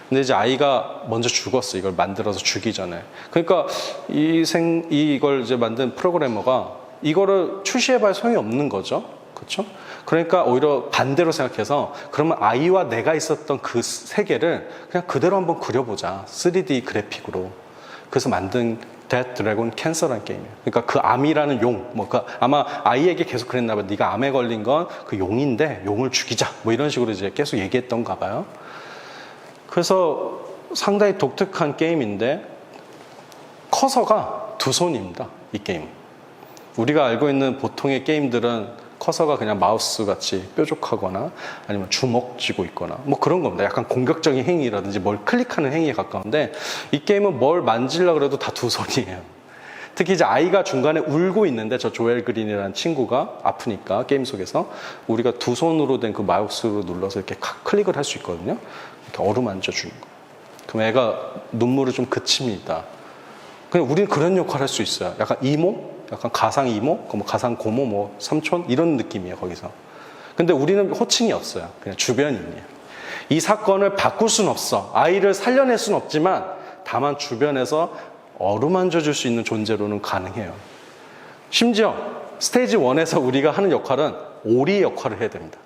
근데 이제 아이가 먼저 죽었어. 이걸 만들어서 주기 전에. 그러니까 이걸 이제 만든 프로그래머가 이거를 출시해봐야 소용이 없는 거죠. 그렇죠? 그러니까 오히려 반대로 생각해서 그러면 아이와 내가 있었던 그 세계를 그냥 그대로 한번 그려보자. 3D 그래픽으로. 그래서 만든 Dead Dragon Cancer라는 게임이에요. 그러니까 그 암이라는 용, 아마 아이에게 계속 그랬나 봐요. 네가 암에 걸린 건 그 용인데 용을 죽이자. 뭐 이런 식으로 이제 계속 얘기했던가 봐요. 그래서 상당히 독특한 게임인데 커서가 두 손입니다. 이 게임. 우리가 알고 있는 보통의 게임들은 커서가 그냥 마우스 같이 뾰족하거나 아니면 주먹 쥐고 있거나 뭐 그런 겁니다. 약간 공격적인 행위라든지 뭘 클릭하는 행위에 가까운데 이 게임은 뭘 만지려고 해도 다 두 손이에요. 특히 이제 아이가 중간에 울고 있는데 저 조엘 그린이라는 친구가 아프니까 게임 속에서 우리가 두 손으로 된 그 마우스로 눌러서 이렇게 클릭을 할 수 있거든요. 이렇게 어루만져 주는 거. 그럼 애가 눈물을 좀 그칩니다. 그냥 우리는 그런 역할을 할 수 있어요. 약간 이모? 약간 가상 이모? 뭐 가상 고모? 뭐 삼촌? 이런 느낌이에요, 거기서. 근데 우리는 호칭이 없어요. 그냥 주변인이에요. 이 사건을 바꿀 수는 없어. 아이를 살려낼 수는 없지만 다만 주변에서 어루만져 줄 수 있는 존재로는 가능해요. 심지어 스테이지 1에서 우리가 하는 역할은 오리 역할을 해야 됩니다.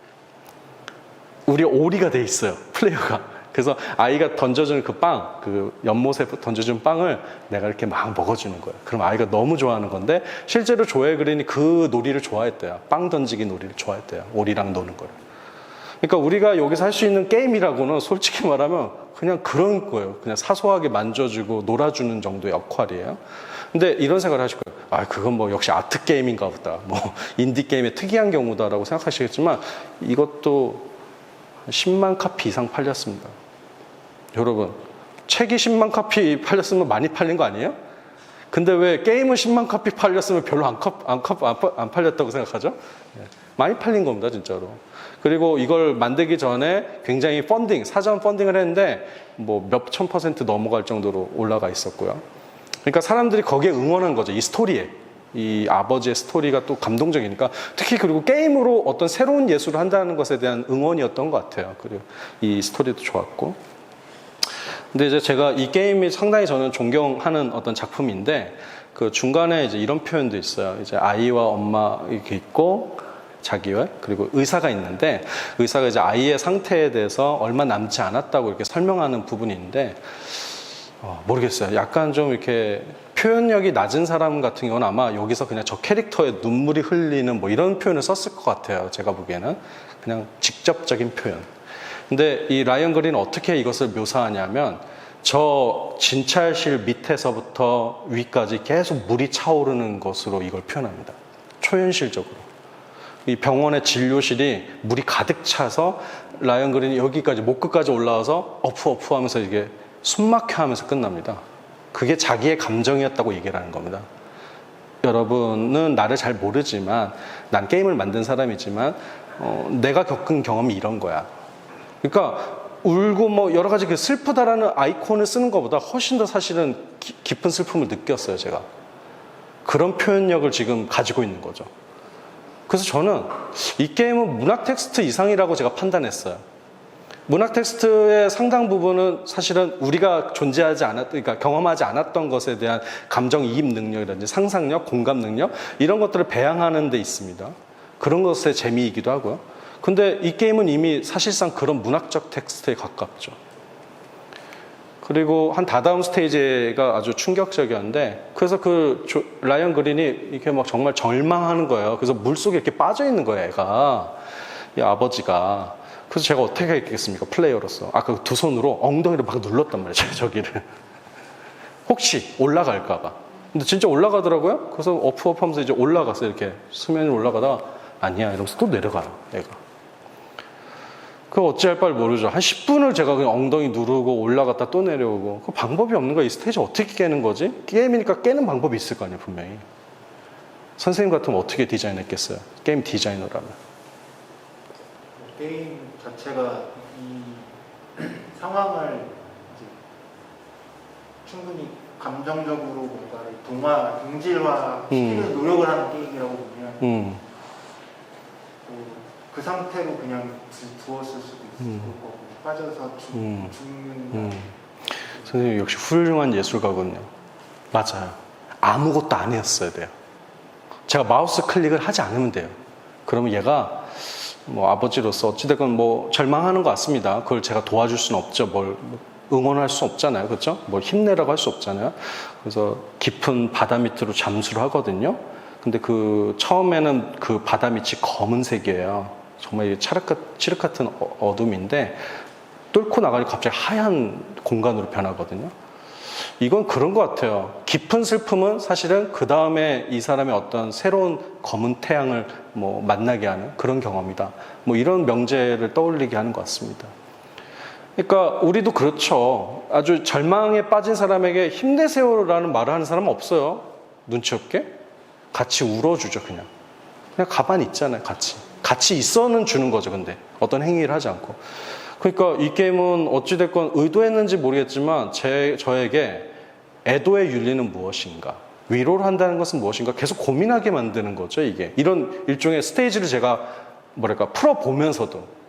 우리 오리가 돼 있어요, 플레이어가. 그래서 아이가 던져주는 그 빵, 그 연못에 던져준 빵을 내가 이렇게 막 먹어주는 거예요. 그럼 아이가 너무 좋아하는 건데 실제로 조엘 그린이 그 놀이를 좋아했대요. 빵 던지기 놀이를 좋아했대요. 오리랑 노는 거를. 그러니까 우리가 여기서 할 수 있는 게임이라고는 솔직히 말하면 그냥 그런 거예요. 그냥 사소하게 만져주고 놀아주는 정도의 역할이에요. 근데 이런 생각을 하실 거예요. 아, 그건 뭐 역시 아트 게임인가 보다. 뭐 인디 게임의 특이한 경우다라고 생각하시겠지만 이것도 10만 카피 이상 팔렸습니다. 여러분, 책이 10만 카피 팔렸으면 많이 팔린 거 아니에요? 근데 왜 게임은 10만 카피 팔렸으면 별로 안 팔렸다고 생각하죠? 많이 팔린 겁니다, 진짜로. 그리고 이걸 만들기 전에 굉장히 사전 펀딩을 했는데 뭐 몇천 % 넘어갈 정도로 올라가 있었고요. 그러니까 사람들이 거기에 응원한 거죠. 이 스토리에. 이 아버지의 스토리가 또 감동적이니까. 특히 그리고 게임으로 어떤 새로운 예술을 한다는 것에 대한 응원이었던 것 같아요. 그리고 이 스토리도 좋았고. 근데 이제 제가 이 게임이 상당히 저는 존경하는 어떤 작품인데 그 중간에 이제 이런 표현도 있어요. 이제 아이와 엄마 이렇게 있고 자기와 그리고 의사가 있는데 의사가 이제 아이의 상태에 대해서 얼마 남지 않았다고 이렇게 설명하는 부분이 있는데 모르겠어요. 약간 좀 이렇게 표현력이 낮은 사람 같은 경우는 아마 여기서 그냥 저 캐릭터에 눈물이 흘리는 뭐 이런 표현을 썼을 것 같아요. 제가 보기에는 그냥 직접적인 표현. 근데 이 라이언 그린은 어떻게 이것을 묘사하냐면 저 진찰실 밑에서부터 위까지 계속 물이 차오르는 것으로 이걸 표현합니다. 초현실적으로. 이 병원의 진료실이 물이 가득 차서 라이언 그린이 여기까지 목 끝까지 올라와서 어프 하면서 이게 숨막혀 하면서 끝납니다. 그게 자기의 감정이었다고 얘기를 하는 겁니다. 여러분은 나를 잘 모르지만 난 게임을 만든 사람이지만 내가 겪은 경험이 이런 거야. 그러니까 울고 뭐 여러 가지 그 슬프다라는 아이콘을 쓰는 것보다 훨씬 더 사실은 깊은 슬픔을 느꼈어요, 제가. 그런 표현력을 지금 가지고 있는 거죠. 그래서 저는 이 게임은 문학 텍스트 이상이라고 제가 판단했어요. 문학 텍스트의 상당 부분은 사실은 우리가 그러니까 경험하지 않았던 것에 대한 감정 이입 능력이라든지 상상력, 공감 능력 이런 것들을 배양하는 데 있습니다. 그런 것의 재미이기도 하고요. 근데 이 게임은 이미 사실상 그런 문학적 텍스트에 가깝죠. 그리고 한 다다음 스테이지가 아주 충격적이었는데 그래서 라이언 그린이 이렇게 막 정말 절망하는 거예요. 그래서 물속에 이렇게 빠져 있는 거예요, 애가. 이 아버지가. 그래서 제가 어떻게 했겠습니까, 플레이어로서. 그 두 손으로 엉덩이를 막 눌렀단 말이에요, 저기를. 혹시 올라갈까봐. 근데 진짜 올라가더라고요. 그래서 어프 하면서 이제 올라갔어요, 이렇게. 수면에 올라가다가 아니야, 이러면서 또 내려가요, 애가. 그거 어찌할 바를 모르죠. 한 10분을 제가 그냥 엉덩이 누르고 올라갔다 또 내려오고. 그 방법이 없는 거야. 이 스테이지 어떻게 깨는 거지? 게임이니까 깨는 방법이 있을 거 아니에요, 분명히. 선생님 같으면 어떻게 디자인했겠어요? 게임 디자이너라면. 게임 자체가 이 상황을 이제 충분히 감정적으로 뭔가를 동질화 시키는 노력을 하는 게임이라고 보면 그 상태로 그냥 두었을 수도 있을 거고 빠져서 죽는 선생님 역시 훌륭한 예술가군요. 맞아요. 아무것도 안 했어야 돼요. 제가 마우스 클릭을 하지 않으면 돼요. 그러면 얘가 뭐 아버지로서 어찌됐건 뭐 절망하는 것 같습니다. 그걸 제가 도와줄 수는 없죠. 뭘 응원할 수 없잖아요. 그렇죠? 뭘 힘내라고 할 수 없잖아요. 그래서 깊은 바다 밑으로 잠수를 하거든요. 근데 처음에는 그 바다 밑이 검은색이에요. 정말 칠흑 같은 어둠인데 뚫고 나가니까 갑자기 하얀 공간으로 변하거든요. 이건 그런 것 같아요. 깊은 슬픔은 사실은 그 다음에 이 사람의 어떤 새로운 검은 태양을 뭐 만나게 하는 그런 경험이다. 뭐 이런 명제를 떠올리게 하는 것 같습니다. 그러니까 우리도 그렇죠. 아주 절망에 빠진 사람에게 힘내세요라는 말을 하는 사람은 없어요. 눈치 없게. 같이 울어주죠, 그냥. 그냥 가만히 있잖아요, 같이 있어는 주는 거죠, 근데. 어떤 행위를 하지 않고. 그러니까 이 게임은 어찌됐건 의도했는지 모르겠지만 저에게 애도의 윤리는 무엇인가, 위로를 한다는 것은 무엇인가 계속 고민하게 만드는 거죠, 이게. 이런 일종의 스테이지를 제가 풀어보면서도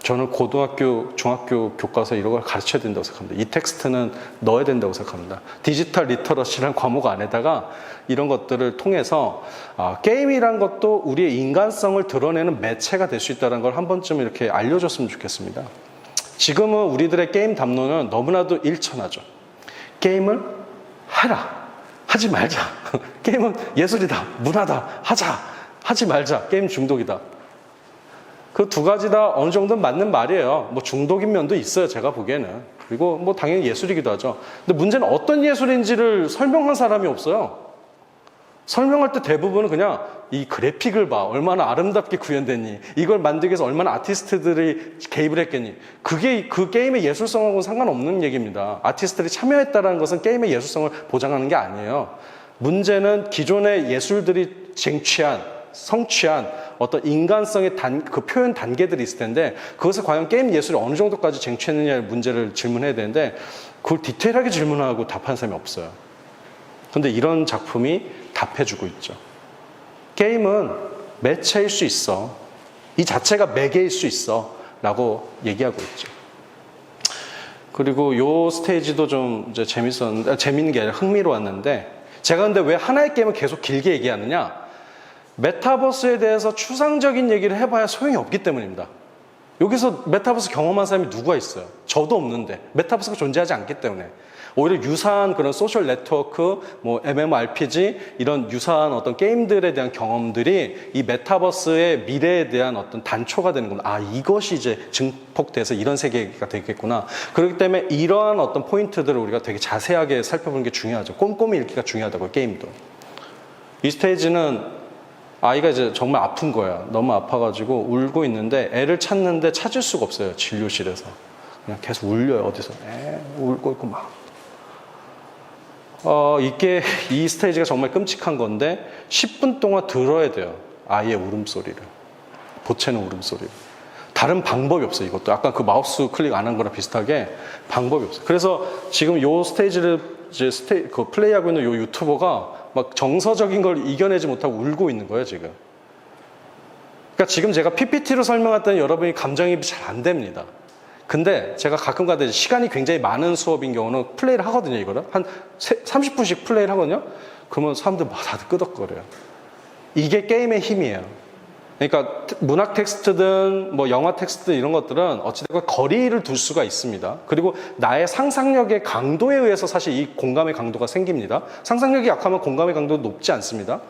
저는 고등학교, 중학교 교과서 이런 걸 가르쳐야 된다고 생각합니다. 이 텍스트는 넣어야 된다고 생각합니다. 디지털 리터러시라는 과목 안에다가 이런 것들을 통해서 게임이란 것도 우리의 인간성을 드러내는 매체가 될 수 있다는 걸 한 번쯤 이렇게 알려줬으면 좋겠습니다. 지금은 우리들의 게임 담론은 너무나도 일천하죠. 게임을 해라. 하지 말자. 게임은 예술이다. 문화다. 하자. 하지 말자. 게임 중독이다. 그 두 가지 다 어느 정도는 맞는 말이에요. 뭐 중독인 면도 있어요. 제가 보기에는. 그리고 뭐 당연히 예술이기도 하죠. 근데 문제는 어떤 예술인지를 설명한 사람이 없어요. 설명할 때 대부분은 그냥 이 그래픽을 봐. 얼마나 아름답게 구현됐니. 이걸 만들기 위해서 얼마나 아티스트들이 개입을 했겠니. 그게 그 게임의 예술성하고는 상관없는 얘기입니다. 아티스트들이 참여했다는 것은 게임의 예술성을 보장하는 게 아니에요. 문제는 기존의 예술들이 성취한 어떤 인간성의 그 표현 단계들이 있을 텐데 그것을 과연 게임 예술이 어느 정도까지 쟁취했느냐의 문제를 질문해야 되는데 그걸 디테일하게 질문하고 답하는 사람이 없어요. 근데 이런 작품이 답해주고 있죠. 게임은 매체일 수 있어. 이 자체가 매개일 수 있어. 라고 얘기하고 있죠. 그리고 요 스테이지도 좀 이제 재밌는 게 아니라 흥미로웠는데 제가 근데 왜 하나의 게임을 계속 길게 얘기하느냐? 메타버스에 대해서 추상적인 얘기를 해봐야 소용이 없기 때문입니다. 여기서 메타버스 경험한 사람이 누가 있어요? 저도 없는데 메타버스가 존재하지 않기 때문에 오히려 유사한 그런 소셜 네트워크, 뭐 MMORPG 이런 유사한 어떤 게임들에 대한 경험들이 이 메타버스의 미래에 대한 어떤 단초가 되는 겁니다. 아, 이것이 이제 증폭돼서 이런 세계가 되겠구나. 그렇기 때문에 이러한 어떤 포인트들을 우리가 되게 자세하게 살펴보는 게 중요하죠. 꼼꼼히 읽기가 중요하다고요, 게임도. 이 스테이지는 아이가 이제 정말 아픈 거야. 너무 아파가지고 울고 있는데 애를 찾는데 찾을 수가 없어요. 진료실에서. 그냥 계속 울려요. 어디서. 울고 있고 막. 이게 이 스테이지가 정말 끔찍한 건데 10분 동안 들어야 돼요. 아이의 울음소리를. 보채는 울음소리를. 다른 방법이 없어요. 이것도. 아까 그 마우스 클릭 안 한 거랑 비슷하게 방법이 없어요. 그래서 지금 요 스테이지를 이제 플레이하고 있는 요 유튜버가 막 정서적인 걸 이겨내지 못하고 울고 있는 거예요, 지금. 그러니까 지금 제가 PPT로 설명할 때는 여러분이 감정이입이 잘 안 됩니다. 근데 제가 가끔 가다 시간이 굉장히 많은 수업인 경우는 플레이를 하거든요, 이거를. 한 30분씩 플레이를 하거든요. 그러면 사람들 막 다들 끄덕거려요. 이게 게임의 힘이에요. 그러니까 문학 텍스트든 뭐 영화 텍스트든 이런 것들은 어찌됐건 거리를 둘 수가 있습니다. 그리고 나의 상상력의 강도에 의해서 사실 이 공감의 강도가 생깁니다. 상상력이 약하면 공감의 강도도 높지 않습니다.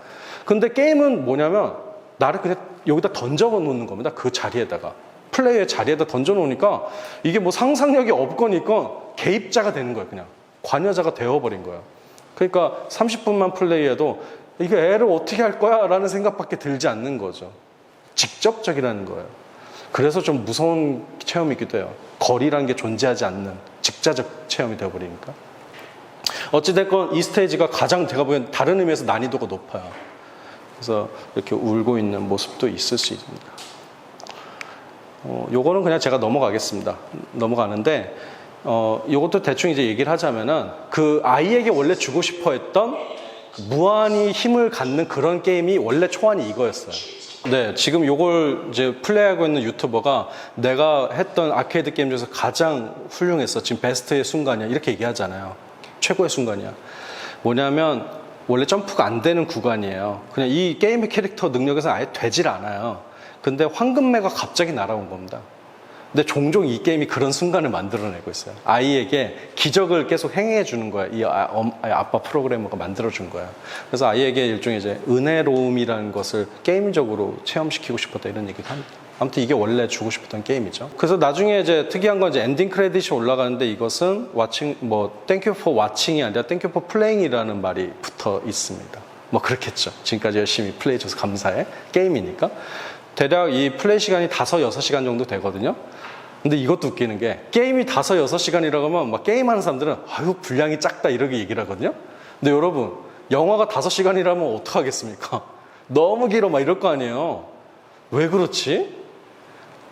근데 게임은 뭐냐면 나를 그냥 여기다 던져 놓는 겁니다. 그 자리에다가. 플레이의 자리에다 던져 놓으니까 이게 뭐 상상력이 없거니까 개입자가 되는 거예요. 그냥 관여자가 되어버린 거예요. 그러니까 30분만 플레이해도 이게 애를 어떻게 할 거야? 라는 생각밖에 들지 않는 거죠. 직접적이라는 거예요. 그래서 좀 무서운 체험이기도 해요. 거리라는 게 존재하지 않는 직자적 체험이 되어버리니까. 어찌됐건 이 스테이지가 가장 제가 보기엔 다른 의미에서 난이도가 높아요. 그래서 이렇게 울고 있는 모습도 있을 수 있습니다. 요거는 그냥 제가 넘어가겠습니다. 넘어가는데 요것도 대충 이제 얘기를 하자면은 그 아이에게 원래 주고 싶어 했던 무한히 힘을 갖는 그런 게임이 원래 초안이 이거였어요. 네, 지금 요걸 이제 플레이하고 있는 유튜버가 내가 했던 아케이드 게임 중에서 가장 훌륭했어. 지금 베스트의 순간이야. 이렇게 얘기하잖아요. 최고의 순간이야. 뭐냐면 원래 점프가 안 되는 구간이에요. 그냥 이 게임의 캐릭터 능력에서 아예 되질 않아요. 근데 황금매가 갑자기 날아온 겁니다. 근데 종종 이 게임이 그런 순간을 만들어내고 있어요. 아이에게 기적을 계속 행해 주는 거야. 이 아빠 프로그래머가 만들어준 거야. 그래서 아이에게 일종의 이제 은혜로움이라는 것을 게임적으로 체험시키고 싶었다 이런 얘기를 합니다. 아무튼 이게 원래 주고 싶었던 게임이죠. 그래서 나중에 이제 특이한 건 이제 엔딩 크레딧이 올라가는데 이것은 Thank you for watching이 아니라 Thank you for playing이라는 말이 붙어 있습니다. 뭐 그렇겠죠. 지금까지 열심히 플레이해줘서 감사해. 게임이니까. 대략 이 플레이 시간이 5-6시간 정도 되거든요. 근데 이것도 웃기는 게 게임이 5-6시간이라고 하면 막 게임하는 사람들은 아유 분량이 작다 이렇게 얘기를 하거든요. 근데 여러분 영화가 5시간이라면 어떡하겠습니까? 너무 길어 막 이럴 거 아니에요. 왜 그렇지?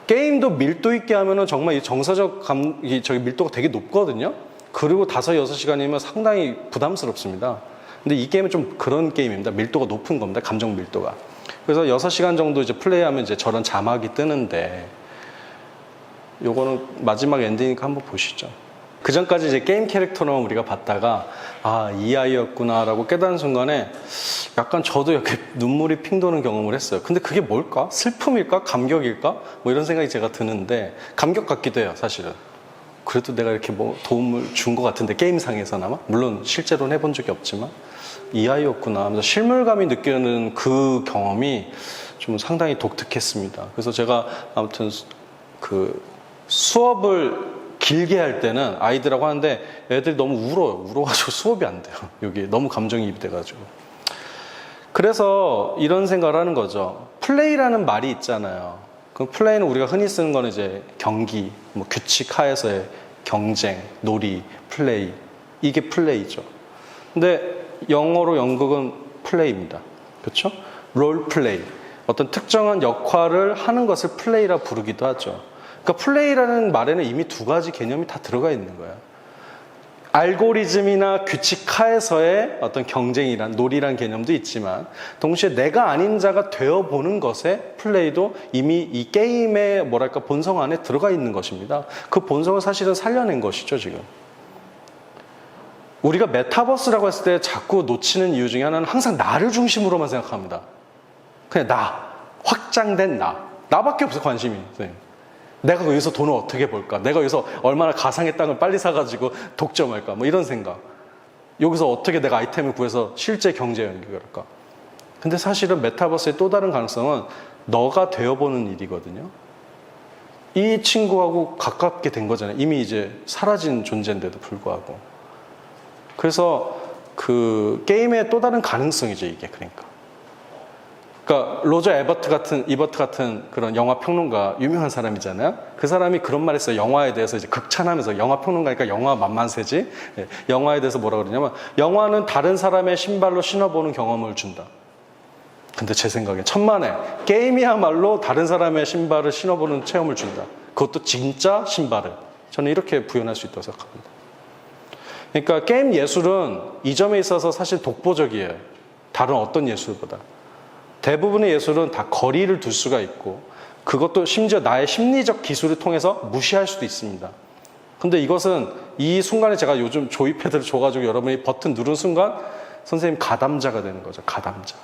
게임도 밀도 있게 하면은 정말 이 정서적 밀도가 되게 높거든요. 그리고 5-6시간이면 상당히 부담스럽습니다. 근데 이 게임은 좀 그런 게임입니다. 밀도가 높은 겁니다. 감정 밀도가. 그래서 6시간 정도 이제 플레이하면 이제 저런 자막이 뜨는데 요거는 마지막 엔딩이니까 한번 보시죠. 그 전까지 이제 게임 캐릭터로만 우리가 봤다가 아, 이 아이였구나라고 깨닫는 순간에 약간 저도 이렇게 눈물이 핑 도는 경험을 했어요. 근데 그게 뭘까? 슬픔일까? 감격일까? 뭐 이런 생각이 제가 드는데 감격 같기도 해요, 사실은. 그래도 내가 이렇게 뭐 도움을 준 것 같은데 게임상에서나마 물론 실제로는 해본 적이 없지만 이 아이였구나 하면서 실물감이 느끼는 그 경험이 좀 상당히 독특했습니다. 그래서 제가 아무튼 그 수업을 길게 할 때는 아이들하고 하는데 애들이 너무 울어가지고 수업이 안 돼요. 여기 너무 감정이입이 돼가지고. 그래서 이런 생각을 하는 거죠. 플레이라는 말이 있잖아요. 그 플레이는 우리가 흔히 쓰는 거는 이제 경기, 뭐 규칙 하에서의 경쟁, 놀이, 플레이. 이게 플레이죠. 근데 영어로 연극은 플레이입니다. 그렇죠? 롤 플레이. 어떤 특정한 역할을 하는 것을 플레이라 부르기도 하죠. 그러니까 플레이라는 말에는 이미 두 가지 개념이 다 들어가 있는 거예요. 알고리즘이나 규칙 하에서의 어떤 경쟁이란 놀이란 개념도 있지만 동시에 내가 아닌 자가 되어보는 것의 플레이도 이미 이 게임의 뭐랄까 본성 안에 들어가 있는 것입니다. 그 본성을 사실은 살려낸 것이죠, 지금. 우리가 메타버스라고 했을 때 자꾸 놓치는 이유 중에 하나는 항상 나를 중심으로만 생각합니다. 그냥 나, 확장된 나밖에 없어 관심이. 내가 여기서 돈을 어떻게 벌까? 내가 여기서 얼마나 가상의 땅을 빨리 사가지고 독점할까? 뭐 이런 생각. 여기서 어떻게 내가 아이템을 구해서 실제 경제에 연결할까? 근데 사실은 메타버스의 또 다른 가능성은 너가 되어보는 일이거든요. 이 친구하고 가깝게 된 거잖아요. 이미 이제 사라진 존재인데도 불구하고. 그래서 그 게임의 또 다른 가능성이죠, 이게. 그러니까 로저 이버트 같은 그런 영화 평론가 유명한 사람이잖아요. 그 사람이 그런 말 했어요. 영화에 대해서 이제 극찬하면서 영화 평론가니까 영화 만만세지. 영화에 대해서 뭐라 그러냐면 영화는 다른 사람의 신발로 신어보는 경험을 준다. 근데 제 생각엔 천만에 게임이야말로 다른 사람의 신발을 신어보는 체험을 준다. 그것도 진짜 신발을. 저는 이렇게 부연할 수 있다고 생각합니다. 그러니까 게임 예술은 이 점에 있어서 사실 독보적이에요. 다른 어떤 예술보다. 대부분의 예술은 다 거리를 둘 수가 있고 그것도 심지어 나의 심리적 기술을 통해서 무시할 수도 있습니다. 근데 이것은 이 순간에 제가 요즘 조이패드를 줘가지고 여러분이 버튼 누른 순간 선생님 가담자가 되는 거죠. 가담자.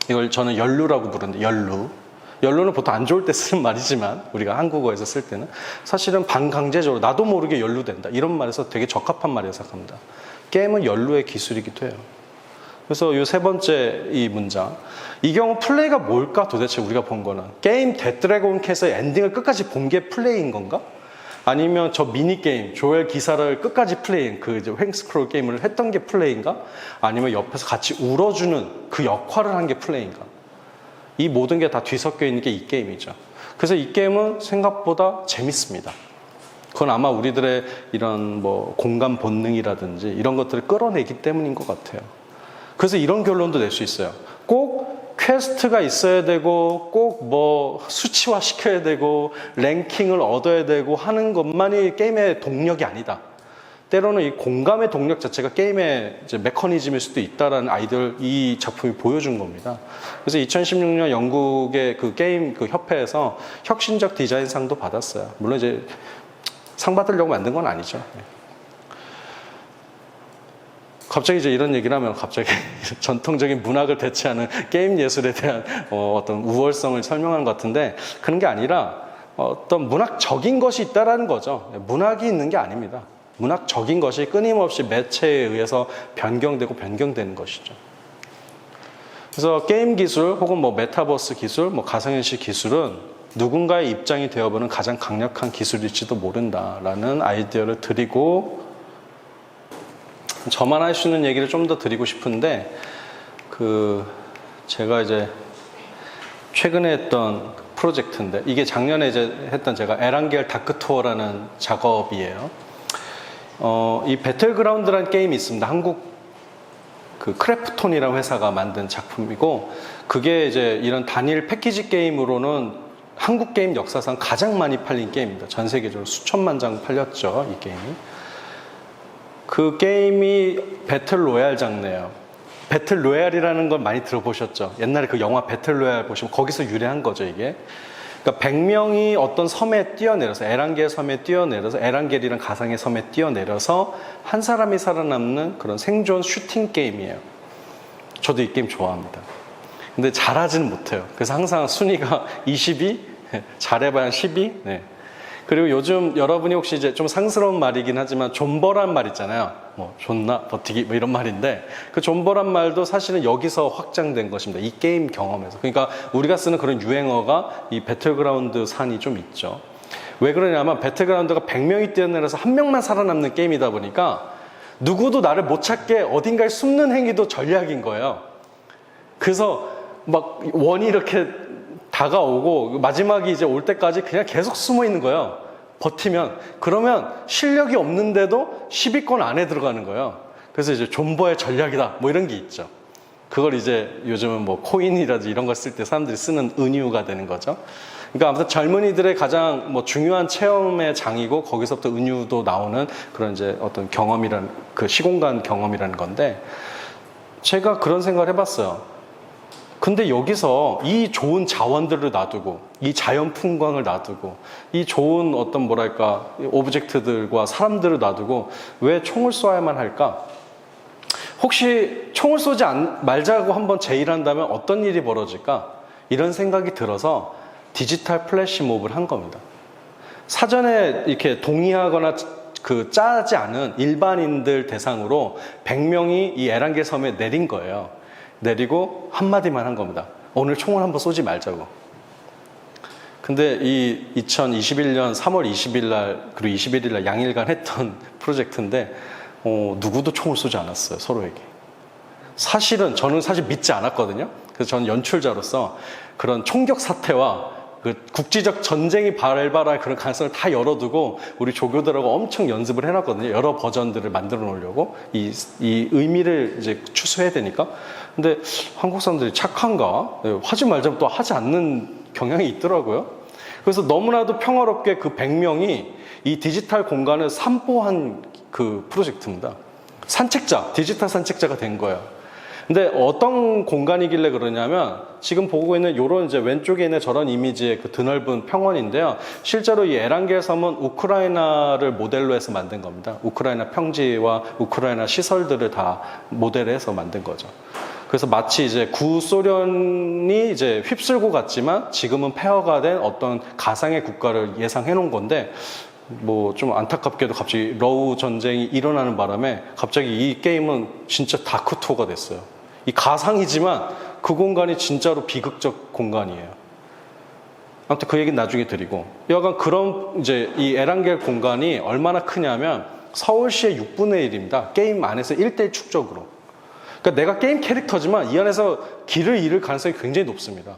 이걸 저는 연루라고 부르는데 연루는 보통 안 좋을 때 쓰는 말이지만 우리가 한국어에서 쓸 때는 사실은 반강제적으로 나도 모르게 연루된다. 이런 말에서 되게 적합한 말이라고 생각합니다. 게임은 연루의 기술이기도 해요. 그래서 이 세 번째 이 문장. 이 경우 플레이가 뭘까 도대체 우리가 본 거는. 게임 데드래곤 캣의 엔딩을 끝까지 본 게 플레이인 건가? 아니면 저 미니게임, 조엘 기사를 끝까지 플레이인 그 이제 횡스크롤 게임을 했던 게 플레이인가? 아니면 옆에서 같이 울어주는 그 역할을 한 게 플레이인가? 이 모든 게 다 뒤섞여 있는 게 이 게임이죠. 그래서 이 게임은 생각보다 재밌습니다. 그건 아마 우리들의 이런 뭐 공감 본능이라든지 이런 것들을 끌어내기 때문인 것 같아요. 그래서 이런 결론도 낼 수 있어요. 꼭 퀘스트가 있어야 되고 꼭 뭐 수치화 시켜야 되고 랭킹을 얻어야 되고 하는 것만이 게임의 동력이 아니다. 때로는 이 공감의 동력 자체가 게임의 이제 메커니즘일 수도 있다라는 아이디어를 이 작품이 보여준 겁니다. 그래서 2016년 영국의 그 게임 그 협회에서 혁신적 디자인상도 받았어요. 물론 이제 상 받으려고 만든 건 아니죠. 갑자기 이제 이런 얘기를 하면 갑자기 전통적인 문학을 대체하는 게임 예술에 대한 어떤 우월성을 설명하는 것 같은데 그런 게 아니라 어떤 문학적인 것이 있다라는 거죠. 문학이 있는 게 아닙니다. 문학적인 것이 끊임없이 매체에 의해서 변경되는 것이죠. 그래서 게임 기술 혹은 뭐 메타버스 기술, 뭐 가상현실 기술은 누군가의 입장이 되어보는 가장 강력한 기술일지도 모른다라는 아이디어를 드리고 저만 할 수 있는 얘기를 좀 더 드리고 싶은데 제가 이제 최근에 했던 프로젝트인데 이게 작년에 이제 했던 제가 에란겔 다크투어라는 작업이에요. 이 배틀그라운드라는 게임이 있습니다. 한국 그 크래프톤이라는 회사가 만든 작품이고 그게 이제 이런 단일 패키지 게임으로는 한국 게임 역사상 가장 많이 팔린 게임입니다. 전 세계적으로 수천만 장 팔렸죠, 이 게임이. 그 게임이 배틀 로얄 장르예요. 배틀 로얄이라는 걸 많이 들어보셨죠? 옛날에 그 영화 배틀 로얄 보시면 거기서 유래한 거죠, 이게. 그러니까 100명이 어떤 섬에 뛰어내려서 에란겔 섬에 뛰어내려서 에란겔이란 가상의 섬에 뛰어내려서 한 사람이 살아남는 그런 생존 슈팅 게임이에요. 저도 이 게임 좋아합니다. 근데 잘하지는 못해요. 그래서 항상 순위가 22, 잘해봐야 12. 네. 그리고 요즘 여러분이 혹시 이제 좀 상스러운 말이긴 하지만 존버란 말 있잖아요. 뭐 존나 버티기 뭐 이런 말인데 그 존버란 말도 사실은 여기서 확장된 것입니다. 이 게임 경험에서. 그러니까 우리가 쓰는 그런 유행어가 이 배틀그라운드 산이 좀 있죠. 왜 그러냐면 배틀그라운드가 100명이 뛰어내려서 한 명만 살아남는 게임이다 보니까 누구도 나를 못 찾게 어딘가에 숨는 행위도 전략인 거예요. 그래서 막 원이 이렇게 다가오고 마지막이 이제 올 때까지 그냥 계속 숨어 있는 거예요. 버티면. 그러면 실력이 없는데도 10위권 안에 들어가는 거예요. 그래서 이제 존버의 전략이다. 뭐 이런 게 있죠. 그걸 이제 요즘은 뭐 코인이라든지 이런 거 쓸 때 사람들이 쓰는 은유가 되는 거죠. 그러니까 아무튼 젊은이들의 가장 뭐 중요한 체험의 장이고 거기서부터 은유도 나오는 그런 이제 어떤 경험이란 그 시공간 경험이라는 건데 제가 그런 생각을 해봤어요. 근데 여기서 이 좋은 자원들을 놔두고 이 자연 풍광을 놔두고 이 좋은 어떤 뭐랄까 오브젝트들과 사람들을 놔두고 왜 총을 쏘아야만 할까? 혹시 총을 쏘지 말자고 한번 제의한다면 어떤 일이 벌어질까? 이런 생각이 들어서 디지털 플래시몹을 한 겁니다. 사전에 이렇게 동의하거나 그 짜지 않은 일반인들 대상으로 100명이 이 에란겔 섬에 내린 거예요. 내리고 한마디만 한 겁니다. 오늘 총을 한번 쏘지 말자고. 근데 이 2021년 3월 20일 날 그리고 21일 날 양일간 했던 프로젝트인데 누구도 총을 쏘지 않았어요. 서로에게. 사실은 저는 사실 믿지 않았거든요. 그래서 저는 연출자로서 그런 총격 사태와 그 국지적 전쟁이 발발할 그런 가능성을 다 열어두고 우리 조교들하고 엄청 연습을 해놨거든요. 여러 버전들을 만들어 놓으려고 이 의미를 이제 추수해야 되니까. 근데 한국 사람들이 착한가? 하지 말자면 또 하지 않는 경향이 있더라고요. 그래서 너무나도 평화롭게 그 100명이 이 디지털 공간을 산보한 그 프로젝트입니다. 산책자, 디지털 산책자가 된 거예요. 근데 어떤 공간이길래 그러냐면 지금 보고 있는 요런 이제 왼쪽에 있는 저런 이미지의 그 드넓은 평원인데요. 실제로 이 에란겔 섬은 우크라이나를 모델로 해서 만든 겁니다. 우크라이나 평지와 우크라이나 시설들을 다 모델해서 만든 거죠. 그래서 마치 이제 구소련이 이제 휩쓸고 갔지만 지금은 폐허가 된 어떤 가상의 국가를 예상해 놓은 건데 뭐 좀 안타깝게도 갑자기 러우 전쟁이 일어나는 바람에 갑자기 이 게임은 진짜 다크투어가 됐어요. 이 가상이지만 그 공간이 진짜로 비극적 공간이에요. 아무튼 그 얘기는 나중에 드리고 여간 그런 이제 이 에란겔 공간이 얼마나 크냐면 서울시의 6분의 1입니다. 게임 안에서 1대1 축적으로. 그러니까 내가 게임 캐릭터지만 이 안에서 길을 잃을 가능성이 굉장히 높습니다.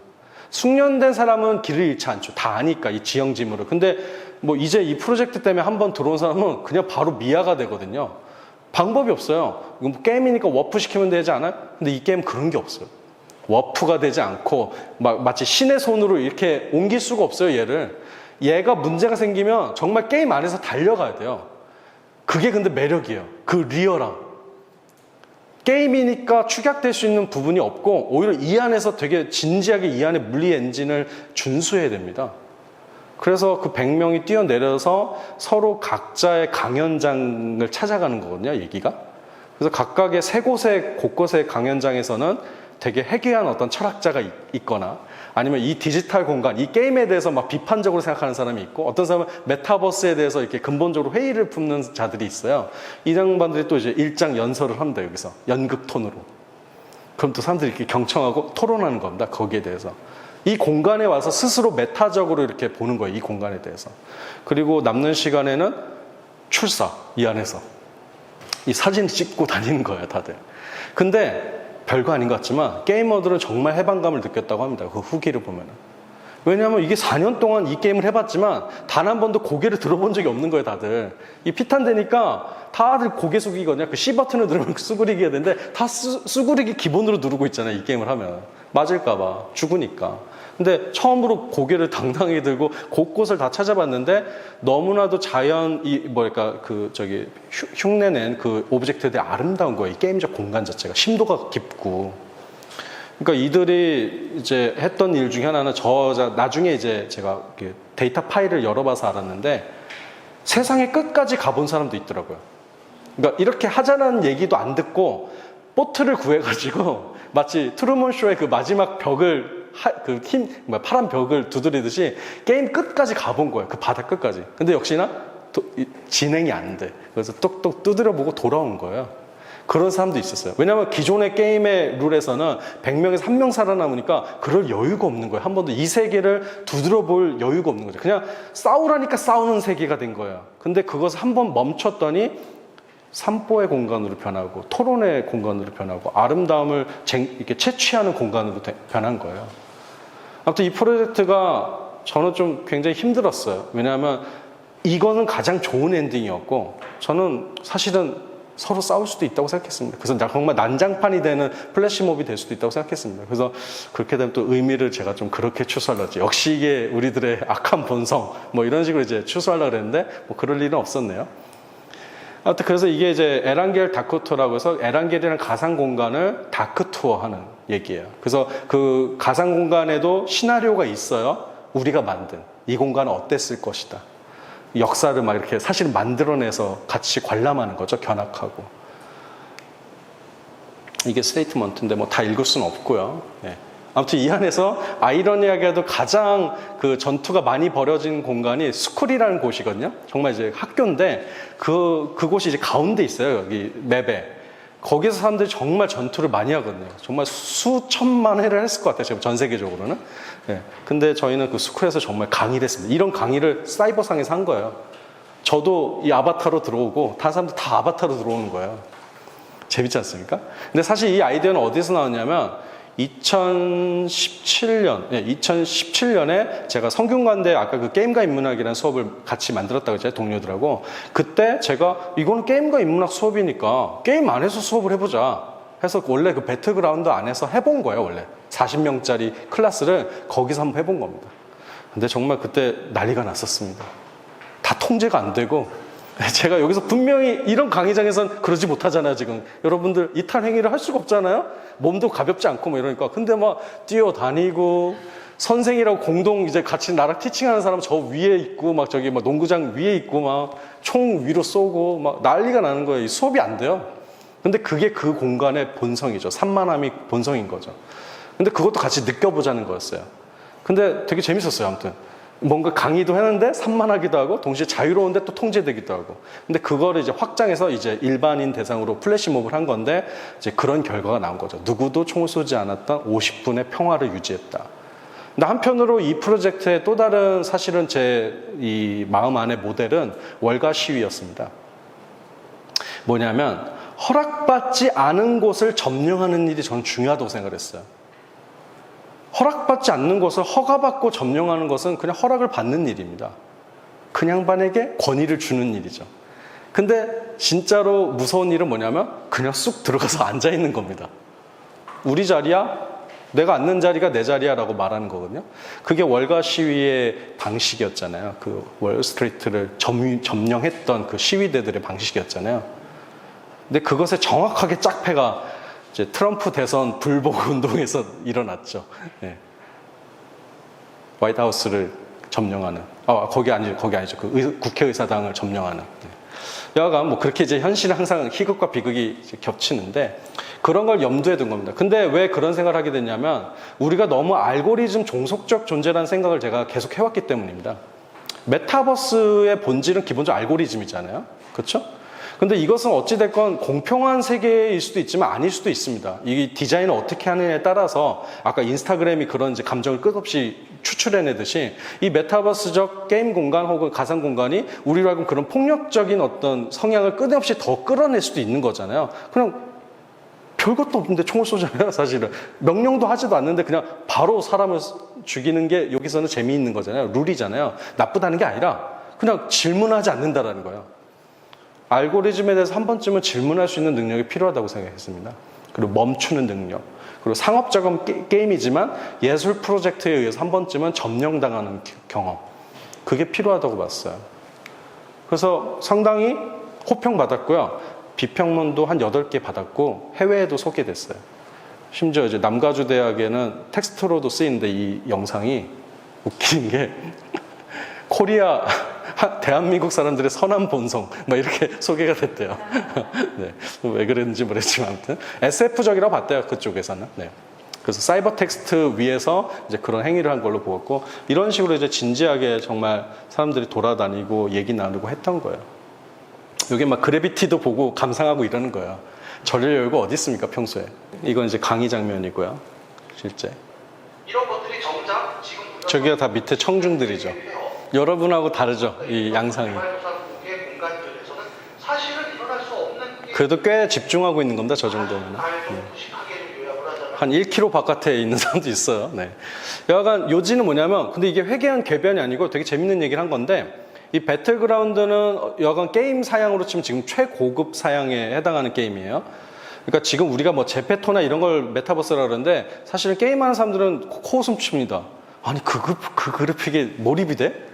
숙련된 사람은 길을 잃지 않죠. 다 아니까 이 지형지물을. 근데 뭐 이제 이 프로젝트 때문에 한번 들어온 사람은 그냥 바로 미아가 되거든요. 방법이 없어요. 뭐 게임이니까 워프 시키면 되지 않아요? 근데 이 게임 그런 게 없어요. 워프가 되지 않고 마치 신의 손으로 이렇게 옮길 수가 없어요. 얘가 문제가 생기면 정말 게임 안에서 달려가야 돼요. 그게 근데 매력이에요. 그 리얼함. 게임이니까 축약될 수 있는 부분이 없고 오히려 이 안에서 되게 진지하게 이 안에 물리 엔진을 준수해야 됩니다. 그래서 그 100명이 뛰어내려서 서로 각자의 강연장을 찾아가는 거거든요, 얘기가. 그래서 각각의 세 곳의 곳곳의 강연장에서는 되게 해괴한 어떤 철학자가 있거나 아니면 이 디지털 공간, 이 게임에 대해서 막 비판적으로 생각하는 사람이 있고 어떤 사람은 메타버스에 대해서 이렇게 근본적으로 회의를 품는 자들이 있어요. 이 양반들이 또 이제 일장 연설을 합니다, 여기서. 연극 톤으로. 그럼 또 사람들이 이렇게 경청하고 토론하는 겁니다, 거기에 대해서. 이 공간에 와서 스스로 메타적으로 이렇게 보는 거예요, 이 공간에 대해서. 그리고 남는 시간에는 출사, 이 안에서. 이 사진 찍고 다니는 거예요, 다들. 근데 별거 아닌 것 같지만 게이머들은 정말 해방감을 느꼈다고 합니다. 그 후기를 보면은. 왜냐하면 이게 4년 동안 이 게임을 해봤지만 단 한 번도 고개를 들어본 적이 없는 거예요, 다들. 이 피탄 되니까 다들 고개 숙이거든요. 그 C 버튼을 누르면 수그리기 해야 되는데 다 수그리기 기본으로 누르고 있잖아요, 이 게임을 하면. 맞을까봐, 죽으니까. 근데 처음으로 고개를 당당히 들고 곳곳을 다 찾아봤는데 너무나도 흉내낸 그 오브젝트들이 아름다운 거예요. 이 게임적 공간 자체가. 심도가 깊고. 그러니까 이들이 이제 했던 일 중에 하나는 나중에 이제 제가 데이터 파일을 열어봐서 알았는데 세상의 끝까지 가본 사람도 있더라고요. 그러니까 이렇게 하자는 얘기도 안 듣고 보트를 구해가지고 마치 트루먼 쇼의 그 마지막 벽을 파란 벽을 두드리듯이 게임 끝까지 가본 거예요. 그 바다 끝까지. 근데 역시나 진행이 안 돼. 그래서 똑똑 두드려보고 돌아온 거예요. 그런 사람도 있었어요. 왜냐하면 기존의 게임의 룰에서는 100명에서 1명 살아남으니까 그럴 여유가 없는 거예요. 한 번도 이 세계를 두드려볼 여유가 없는 거죠. 그냥 싸우라니까 싸우는 세계가 된 거예요. 근데 그것을 한 번 멈췄더니 산보의 공간으로 변하고 토론의 공간으로 변하고 아름다움을 이렇게 채취하는 공간으로 변한 거예요. 아무튼 이 프로젝트가 저는 좀 굉장히 힘들었어요. 왜냐하면 이거는 가장 좋은 엔딩이었고 저는 사실은 서로 싸울 수도 있다고 생각했습니다. 그래서 정말 난장판이 되는 플래시몹이 될 수도 있다고 생각했습니다. 그래서 그렇게 되면 또 의미를 제가 좀 그렇게 추수하려고 했죠. 역시 이게 우리들의 악한 본성 뭐 이런 식으로 이제 추수하려고 그랬는데 뭐 그럴 일은 없었네요. 아무튼 그래서 이게 이제 에란겔 다크투어라고 해서 에란겔이라는 가상 공간을 다크투어하는 얘기예요. 그래서 그 가상 공간에도 시나리오가 있어요. 우리가 만든 이 공간은 어땠을 것이다. 역사를 막 이렇게 사실 만들어내서 같이 관람하는 거죠. 견학하고. 이게 스테이트먼트인데 뭐 다 읽을 수는 없고요. 네. 아무튼 이 안에서 아이러니하게도 가장 그 전투가 많이 벌어진 공간이 스쿨이라는 곳이거든요. 정말 이제 학교인데 그곳이 이제 가운데 있어요. 여기 맵에. 거기서 사람들이 정말 전투를 많이 하거든요. 정말 수천만 회를 했을 것 같아요. 지금 전 세계적으로는. 네. 근데 저희는 그 스쿨에서 정말 강의를 했습니다. 이런 강의를 사이버상에서 한 거예요. 저도 이 아바타로 들어오고 다른 사람들 다 아바타로 들어오는 거예요. 재밌지 않습니까? 근데 사실 이 아이디어는 어디서 나왔냐면 2017년에 제가 성균관대 아까 그 게임과 인문학이라는 수업을 같이 만들었다고 했잖아요. 동료들하고. 그때 제가 이거는 게임과 인문학 수업이니까 게임 안에서 수업을 해보자 해서 원래 그 배틀그라운드 안에서 해본 거예요. 원래 40명짜리 클래스를 거기서 한번 해본 겁니다. 근데 정말 그때 난리가 났었습니다. 다 통제가 안 되고 제가 여기서 분명히 이런 강의장에선 그러지 못하잖아요. 지금 여러분들 이탈 행위를 할 수가 없잖아요. 몸도 가볍지 않고 뭐 이러니까. 근데 막 뛰어다니고 선생이라고 공동 이제 같이 나랑 티칭하는 사람 저 위에 있고 막 저기 막 농구장 위에 있고 막 총 위로 쏘고 막 난리가 나는 거예요. 수업이 안 돼요. 근데 그게 그 공간의 본성이죠. 산만함이 본성인 거죠. 근데 그것도 같이 느껴보자는 거였어요. 근데 되게 재밌었어요. 아무튼 뭔가 강의도 했는데 산만하기도 하고 동시에 자유로운데 또 통제되기도 하고. 근데 그거를 이제 확장해서 이제 일반인 대상으로 플래시몹을 한 건데 이제 그런 결과가 나온 거죠. 누구도 총을 쏘지 않았던 50분의 평화를 유지했다. 근데 한편으로 이 프로젝트의 또 다른 사실은 제 이 마음 안의 모델은 월가 시위였습니다. 뭐냐면 허락받지 않은 곳을 점령하는 일이 저는 중요하다고 생각을 했어요. 허락받지 않는 것을 허가받고 점령하는 것은 그냥 허락을 받는 일입니다. 그냥반에게 권위를 주는 일이죠. 근데 진짜로 무서운 일은 뭐냐면 그냥 쑥 들어가서 앉아있는 겁니다. 우리 자리야? 내가 앉는 자리가 내 자리야 라고 말하는 거거든요. 그게 월가 시위의 방식이었잖아요. 그 월스트리트를 점령했던 그 시위대들의 방식이었잖아요. 근데 그것에 정확하게 짝패가 이제 트럼프 대선 불복 운동에서 일어났죠. 네. 화이트하우스를 점령하는, 거기 아니죠. 그 국회의사당을 점령하는. 네. 여하간 뭐 그렇게 이제 현실은 항상 희극과 비극이 이제 겹치는데 그런 걸 염두에 둔 겁니다. 근데 왜 그런 생각을 하게 됐냐면 우리가 너무 알고리즘 종속적 존재라는 생각을 제가 계속 해왔기 때문입니다. 메타버스의 본질은 기본적으로 알고리즘이잖아요. 그렇죠? 근데 이것은 어찌됐건 공평한 세계일 수도 있지만 아닐 수도 있습니다. 이 디자인을 어떻게 하느냐에 따라서 아까 인스타그램이 그런 이제 감정을 끝없이 추출해내듯이 이 메타버스적 게임 공간 혹은 가상 공간이 우리로 하여금 그런 폭력적인 어떤 성향을 끊임없이 더 끌어낼 수도 있는 거잖아요. 그냥 별것도 없는데 총을 쏘잖아요, 사실은. 명령도 하지도 않는데 그냥 바로 사람을 죽이는 게 여기서는 재미있는 거잖아요. 룰이잖아요. 나쁘다는 게 아니라 그냥 질문하지 않는다라는 거예요. 알고리즘에 대해서 한 번쯤은 질문할 수 있는 능력이 필요하다고 생각했습니다. 그리고 멈추는 능력. 그리고 상업적인 게임이지만 예술 프로젝트에 의해서 한 번쯤은 점령당하는 경험. 그게 필요하다고 봤어요. 그래서 상당히 호평받았고요. 비평문도 한 8개 받았고 해외에도 소개됐어요. 심지어 이제 남가주 대학에는 텍스트로도 쓰이는데 이 영상이 웃기는 게 코리아 대한민국 사람들의 선한 본성 막 이렇게 소개가 됐대요. 네, 왜 그랬는지 모르겠지만 아무튼 SF적이라고 봤대요 그쪽에서는. 네. 그래서 사이버 텍스트 위에서 이제 그런 행위를 한 걸로 보았고 이런 식으로 이제 진지하게 정말 사람들이 돌아다니고 얘기 나누고 했던 거예요. 여기 막 그래비티도 보고 감상하고 이러는 거예요. 저럴 여유가 어디 있습니까 평소에. 이건 이제 강의 장면이고요. 실제. 이런 것들이 정작 지금 저기가 다 밑에 청중들이죠. 여러분하고 다르죠 이 양상이. 개발도상국의 공간들에서는 사실은 일어날 수 없는 그래도 꽤 집중하고 있는 겁니다 저 정도면. 무식하게 요약을 하자면 한 1km 바깥에 있는 사람도 있어요. 네. 여하간 요지는 뭐냐면 근데 이게 회개한 궤변이 아니고 되게 재밌는 얘기를 한 건데 이 배틀그라운드는 여하간 게임 사양으로 치면 지금 최고급 사양에 해당하는 게임이에요. 그러니까 지금 우리가 뭐 제페토나 이런 걸 메타버스라 그러는데 사실은 게임하는 사람들은 코웃음 칩니다. 아니 그 그래픽에 몰입이 돼?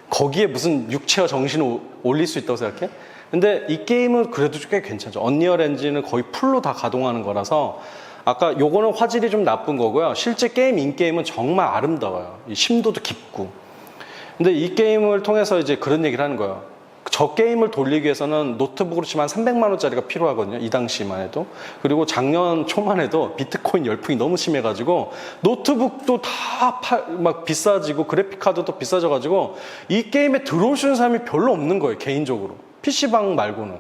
거기에 무슨 육체와 정신을 올릴 수 있다고 생각해? 근데 이 게임은 그래도 꽤 괜찮죠. 언리얼 엔진은 거의 풀로 다 가동하는 거라서 아까 요거는 화질이 좀 나쁜 거고요. 실제 게임 인게임은 정말 아름다워요. 이 심도도 깊고. 근데 이 게임을 통해서 이제 그런 얘기를 하는 거예요. 저 게임을 돌리기 위해서는 노트북으로 치면 300만 원짜리가 필요하거든요. 이 당시만 해도. 그리고 작년 초만 해도 비트코인 열풍이 너무 심해가지고 노트북도 다 막 비싸지고 그래픽카드도 비싸져가지고 이 게임에 들어올 수 있는 사람이 별로 없는 거예요. 개인적으로. PC방 말고는.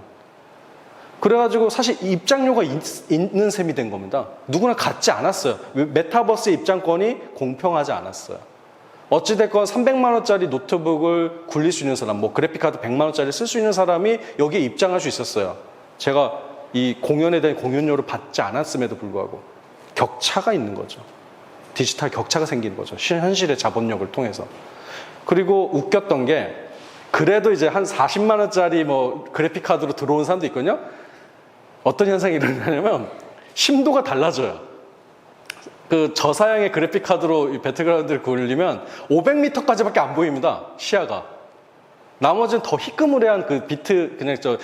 그래가지고 사실 입장료가 있는 셈이 된 겁니다. 누구나 갖지 않았어요. 메타버스 입장권이 공평하지 않았어요. 어찌됐건 300만 원짜리 노트북을 굴릴 수 있는 사람, 뭐 그래픽카드 100만 원짜리 쓸 수 있는 사람이 여기에 입장할 수 있었어요. 제가 이 공연에 대한 공연료를 받지 않았음에도 불구하고 격차가 있는 거죠. 디지털 격차가 생기는 거죠. 현실의 자본력을 통해서. 그리고 웃겼던 게 그래도 이제 한 40만 원짜리 뭐 그래픽카드로 들어온 사람도 있거든요. 어떤 현상이 일어나냐면 심도가 달라져요. 그 저사양의 그래픽 카드로 배틀그라운드를 굴리면 500m까지밖에 안 보입니다. 시야가. 나머지는 더 희끄무레한 그 비트 그냥 저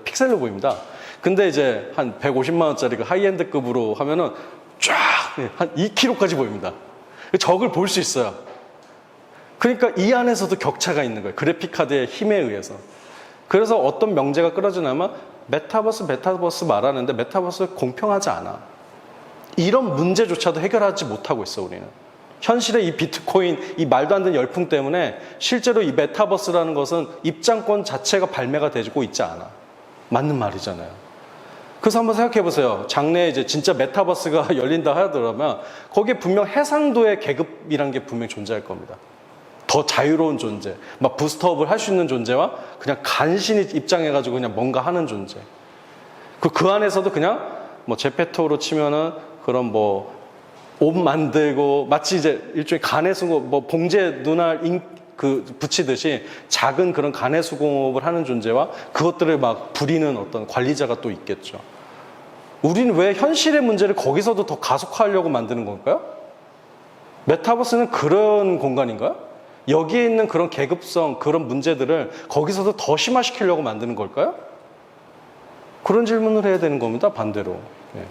픽셀로 보입니다. 근데 이제 한 150만 원짜리 그 하이엔드급으로 하면은 쫙 한 2km까지 보입니다. 적을 볼 수 있어요. 그러니까 이 안에서도 격차가 있는 거예요. 그래픽 카드의 힘에 의해서. 그래서 어떤 명제가 끌어지냐면 메타버스 말하는데 메타버스 공평하지 않아. 이런 문제조차도 해결하지 못하고 있어 우리는. 현실의 이 비트코인, 이 말도 안 되는 열풍 때문에 실제로 이 메타버스라는 것은 입장권 자체가 발매가 되고 있지 않아. 맞는 말이잖아요. 그래서 한번 생각해 보세요. 장래에 이제 진짜 메타버스가 열린다 하더라면 거기에 분명 해상도의 계급이라는 게 분명 존재할 겁니다. 더 자유로운 존재, 막 부스트업을 할 수 있는 존재와 그냥 간신히 입장해가지고 그냥 뭔가 하는 존재. 그 안에서도 그냥 뭐 제페토로 치면은 그런 뭐 옷 만들고 마치 이제 일종의 간해수공 뭐 봉제 눈알 붙이듯이 작은 그런 간해수공업을 하는 존재와 그것들을 막 부리는 어떤 관리자가 또 있겠죠. 우리는 왜 현실의 문제를 거기서도 더 가속화하려고 만드는 걸까요? 메타버스는 그런 공간인가요? 여기에 있는 그런 계급성, 그런 문제들을 거기서도 더 심화시키려고 만드는 걸까요? 그런 질문을 해야 되는 겁니다, 반대로. 예.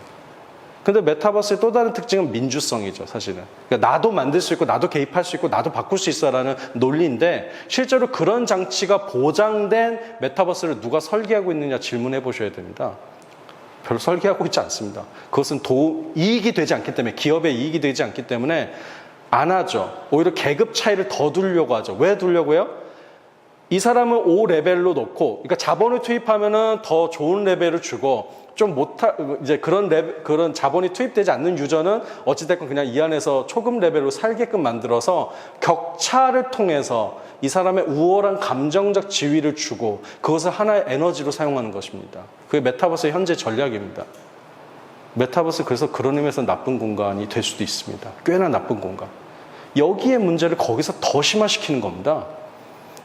근데 메타버스의 또 다른 특징은 민주성이죠, 사실은. 그러니까 나도 만들 수 있고, 나도 개입할 수 있고, 나도 바꿀 수 있어라는 논리인데, 실제로 그런 장치가 보장된 메타버스를 누가 설계하고 있느냐 질문해 보셔야 됩니다. 별로 설계하고 있지 않습니다. 그것은 이익이 되지 않기 때문에, 기업의 이익이 되지 않기 때문에 안 하죠. 오히려 계급 차이를 더 두려고 하죠. 왜 두려고요? 이 사람은 O 레벨로 놓고, 그러니까 자본을 투입하면은 더 좋은 레벨을 주고, 이제 그런 자본이 투입되지 않는 유저는 어찌됐건 그냥 이 안에서 초급 레벨로 살게끔 만들어서 격차를 통해서 이 사람의 우월한 감정적 지위를 주고 그것을 하나의 에너지로 사용하는 것입니다. 그게 메타버스의 현재 전략입니다. 메타버스 그래서 그런 의미에서 나쁜 공간이 될 수도 있습니다. 꽤나 나쁜 공간. 여기에 문제를 거기서 더 심화시키는 겁니다.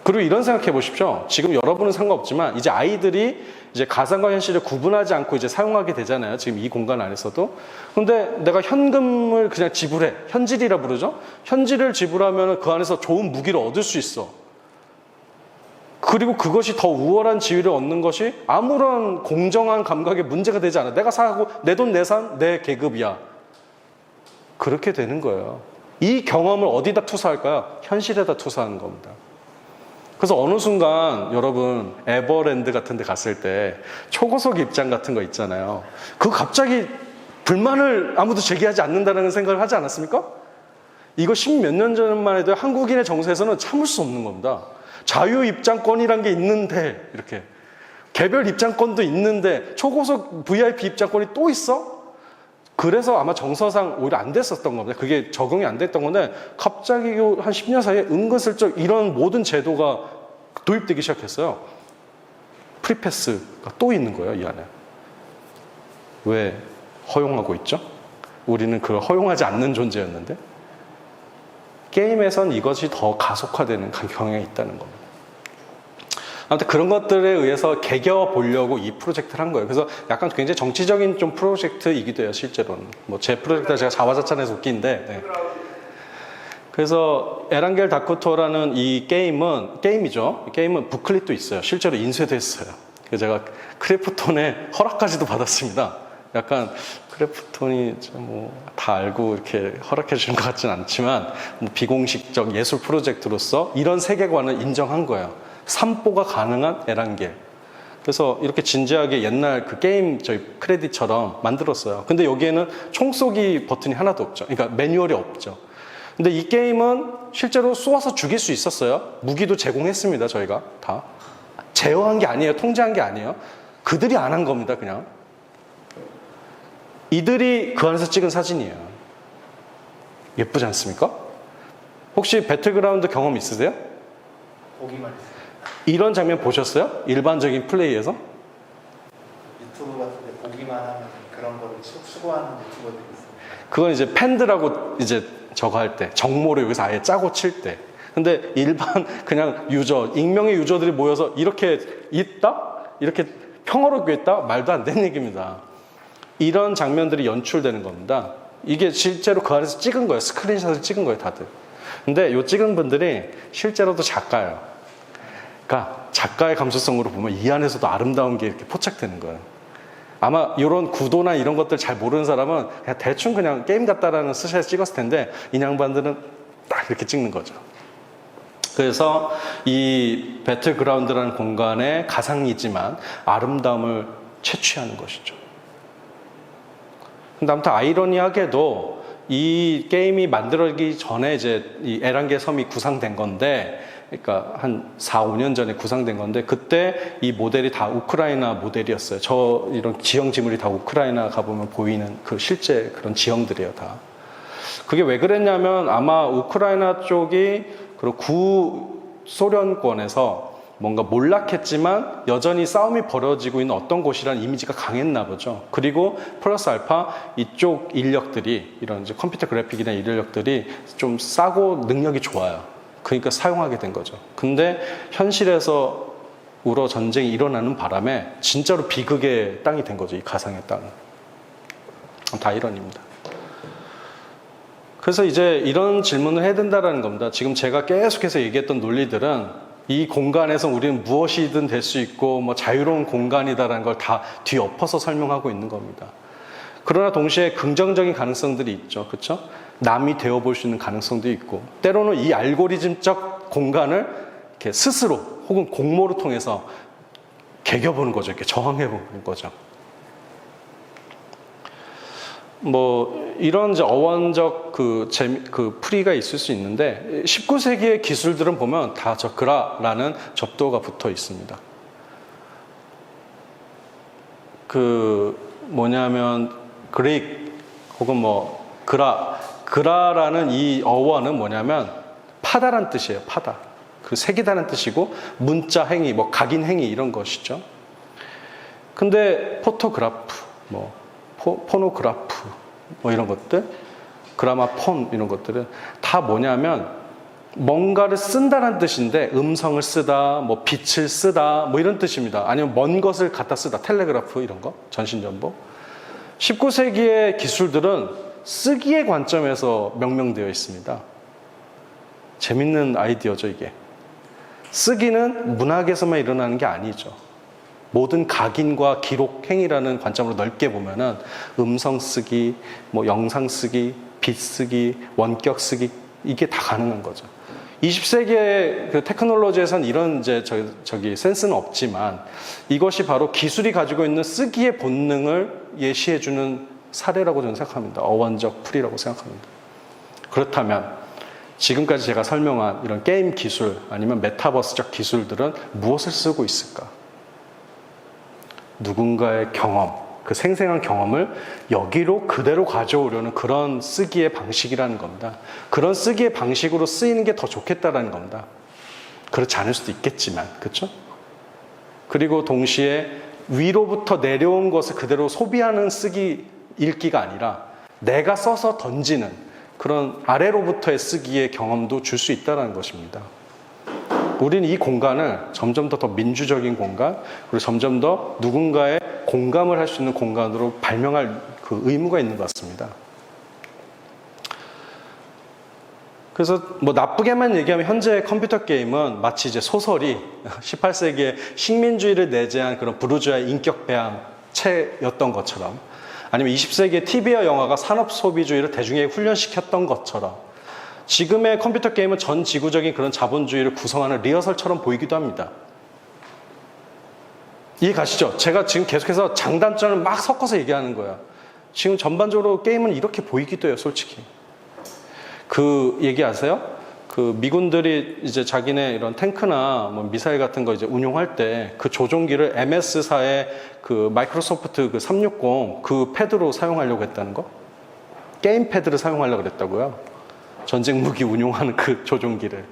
그리고 이런 생각해 보십시오. 지금 여러분은 상관없지만 이제 아이들이 이제 가상과 현실을 구분하지 않고 이제 사용하게 되잖아요. 지금 이 공간 안에서도. 근데 내가 현금을 그냥 지불해. 현질이라 부르죠. 현질을 지불하면 그 안에서 좋은 무기를 얻을 수 있어. 그리고 그것이 더 우월한 지위를 얻는 것이 아무런 공정한 감각에 문제가 되지 않아. 내가 사고 내 돈 내산 내 계급이야. 그렇게 되는 거예요. 이 경험을 어디다 투사할까요? 현실에다 투사하는 겁니다. 그래서 어느 순간 여러분 에버랜드 같은 데 갔을 때 초고속 입장 같은 거 있잖아요. 그거 갑자기 불만을 아무도 제기하지 않는다는 생각을 하지 않았습니까? 이거 10몇 년 전만 해도 한국인의 정서에서는 참을 수 없는 겁니다. 자유 입장권이란 게 있는데 이렇게 개별 입장권도 있는데 초고속 VIP 입장권이 또 있어? 그래서 아마 정서상 오히려 안 됐었던 겁니다. 그게 적용이 안 됐던 건데 갑자기 한 10년 사이에 은근슬쩍 이런 모든 제도가 도입되기 시작했어요. 프리패스가 또 있는 거예요, 이 안에. 왜 허용하고 있죠? 우리는 그걸 허용하지 않는 존재였는데 게임에선 이것이 더 가속화되는 경향이 있다는 겁니다. 아무튼 그런 것들에 의해서 개겨 보려고 이 프로젝트를 한 거예요. 그래서 약간 굉장히 정치적인 좀 프로젝트이기도 해요, 실제로는. 뭐 제 프로젝트가 제가 자화자찬해서 웃긴데. 네. 그래서 에란겔 다크토라는 이 게임이죠. 이 게임은 부클릿도 있어요. 실제로 인쇄도 했어요. 그래서 제가 크래프톤의 허락까지도 받았습니다. 약간 크래프톤이 뭐 다 알고 이렇게 허락해 주는 것 같지는 않지만 뭐 비공식적 예술 프로젝트로서 이런 세계관을 인정한 거예요. 산보가 가능한 에란겔. 그래서 이렇게 진지하게 옛날 그 게임 저희 크레딧처럼 만들었어요. 근데 여기에는 총쏘기 버튼이 하나도 없죠. 그러니까 매뉴얼이 없죠. 근데 이 게임은 실제로 쏘아서 죽일 수 있었어요. 무기도 제공했습니다. 저희가 다 제어한 게 아니에요. 통제한 게 아니에요. 그들이 안 한 겁니다. 그냥 이들이 그 안에서 찍은 사진이에요. 예쁘지 않습니까? 혹시 배틀그라운드 경험 있으세요? 보기만 했어요. 이런 장면 보셨어요? 일반적인 플레이에서? 유튜브 같은 데 보기만 하면 그런 거를 수고하는 유튜버들이 있습니다. 그건 이제 팬들하고 이제 저거 할 때, 정모를 여기서 아예 짜고 칠 때. 근데 일반 그냥 유저, 익명의 유저들이 모여서 이렇게 있다? 이렇게 평화롭게 있다? 말도 안 되는 얘기입니다. 이런 장면들이 연출되는 겁니다. 이게 실제로 그 안에서 찍은 거예요. 스크린샷을 찍은 거예요, 다들. 근데 이 찍은 분들이 실제로도 작가예요. 그러니까 작가의 감수성으로 보면 이 안에서도 아름다운 게 이렇게 포착되는 거예요. 아마 이런 구도나 이런 것들 잘 모르는 사람은 그냥 대충 그냥 게임 같다라는 스샷을 찍었을 텐데 이 양반들은 딱 이렇게 찍는 거죠. 그래서 이 배틀그라운드라는 공간의 가상이지만 아름다움을 채취하는 것이죠. 근데 아무튼 아이러니하게도 이 게임이 만들어지기 전에 이제 이 에란겔 섬이 구상된 건데, 그러니까 한 4, 5년 전에 구상된 건데, 그때 이 모델이 다 우크라이나 모델이었어요. 저 이런 지형 지물이 다 우크라이나 가보면 보이는 그 실제 그런 지형들이에요, 다. 그게 왜 그랬냐면 아마 우크라이나 쪽이 그리고 구소련권에서 뭔가 몰락했지만 여전히 싸움이 벌어지고 있는 어떤 곳이라는 이미지가 강했나 보죠. 그리고 플러스 알파 이쪽 인력들이 이런 이제 컴퓨터 그래픽이나 인력들이 좀 싸고 능력이 좋아요. 그러니까 사용하게 된 거죠. 근데 현실에서 우러 전쟁이 일어나는 바람에 진짜로 비극의 땅이 된 거죠. 이 가상의 땅은. 다 이론입니다. 그래서 이제 이런 질문을 해야 된다는 겁니다. 지금 제가 계속해서 얘기했던 논리들은 이 공간에서 우리는 무엇이든 될 수 있고 뭐 자유로운 공간이다라는 걸 다 뒤엎어서 설명하고 있는 겁니다. 그러나 동시에 긍정적인 가능성들이 있죠. 그렇죠? 남이 되어볼 수 있는 가능성도 있고 때로는 이 알고리즘적 공간을 이렇게 스스로 혹은 공모를 통해서 개겨보는 거죠. 이렇게 저항해보는 거죠. 뭐 이런 이제 어원적 그 풀이가 있을 수 있는데 19세기의 기술들은 보면 다 저 그라라는 접도가 붙어 있습니다. 그 뭐냐면 그릭 혹은 뭐 그라라는 이 어원은 뭐냐면 파다란 뜻이에요. 파다. 그 색이다는 뜻이고 문자 행위, 뭐 각인 행위 이런 것이죠. 근데 포토그래프, 뭐 포노그래프 뭐 이런 것들, 그라마폰 이런 것들은 다 뭐냐면 뭔가를 쓴다는 뜻인데 음성을 쓰다, 뭐 빛을 쓰다 뭐 이런 뜻입니다. 아니면 먼 것을 갖다 쓰다, 텔레그래프 이런 거, 전신전보. 19세기의 기술들은 쓰기의 관점에서 명명되어 있습니다. 재밌는 아이디어죠, 이게. 쓰기는 문학에서만 일어나는 게 아니죠. 모든 각인과 기록 행위라는 관점으로 넓게 보면은 음성 쓰기, 뭐 영상 쓰기, 빗쓰기, 원격 쓰기 이게 다 가능한 거죠. 20세기의 그 테크놀로지에선 이런 이제 저기 센스는 없지만 이것이 바로 기술이 가지고 있는 쓰기의 본능을 예시해주는 사례라고 저는 생각합니다. 어원적 풀이라고 생각합니다. 그렇다면 지금까지 제가 설명한 이런 게임 기술 아니면 메타버스적 기술들은 무엇을 쓰고 있을까? 누군가의 경험, 그 생생한 경험을 여기로 그대로 가져오려는 그런 쓰기의 방식이라는 겁니다. 그런 쓰기의 방식으로 쓰이는 게 더 좋겠다라는 겁니다. 그렇지 않을 수도 있겠지만, 그렇죠? 그리고 동시에 위로부터 내려온 것을 그대로 소비하는 쓰기, 읽기가 아니라 내가 써서 던지는 그런 아래로부터의 쓰기의 경험도 줄 수 있다는 것입니다. 우리는 이 공간을 점점 더 민주적인 공간, 그리고 점점 더 누군가의 공감을 할 수 있는 공간으로 발명할 그 의무가 있는 것 같습니다. 그래서 뭐 나쁘게만 얘기하면 현재 컴퓨터 게임은 마치 이제 소설이 18세기에 식민주의를 내재한 그런 부르주아의 인격 배양 체였던 것처럼, 아니면 20세기의 TV와 영화가 산업 소비주의를 대중에게 훈련시켰던 것처럼 지금의 컴퓨터 게임은 전 지구적인 그런 자본주의를 구성하는 리허설처럼 보이기도 합니다. 이해 가시죠? 제가 지금 계속해서 장단점을 막 섞어서 얘기하는 거야. 지금 전반적으로 게임은 이렇게 보이기도 해요, 솔직히. 그 얘기 아세요? 그 미군들이 이제 자기네 이런 탱크나 뭐 미사일 같은 거 이제 운용할 때 그 조종기를 MS사의 그 마이크로소프트 그 360 그 패드로 사용하려고 했다는 거? 게임 패드를 사용하려고 그랬다고요. 전쟁 무기 운용하는 그 조종기를.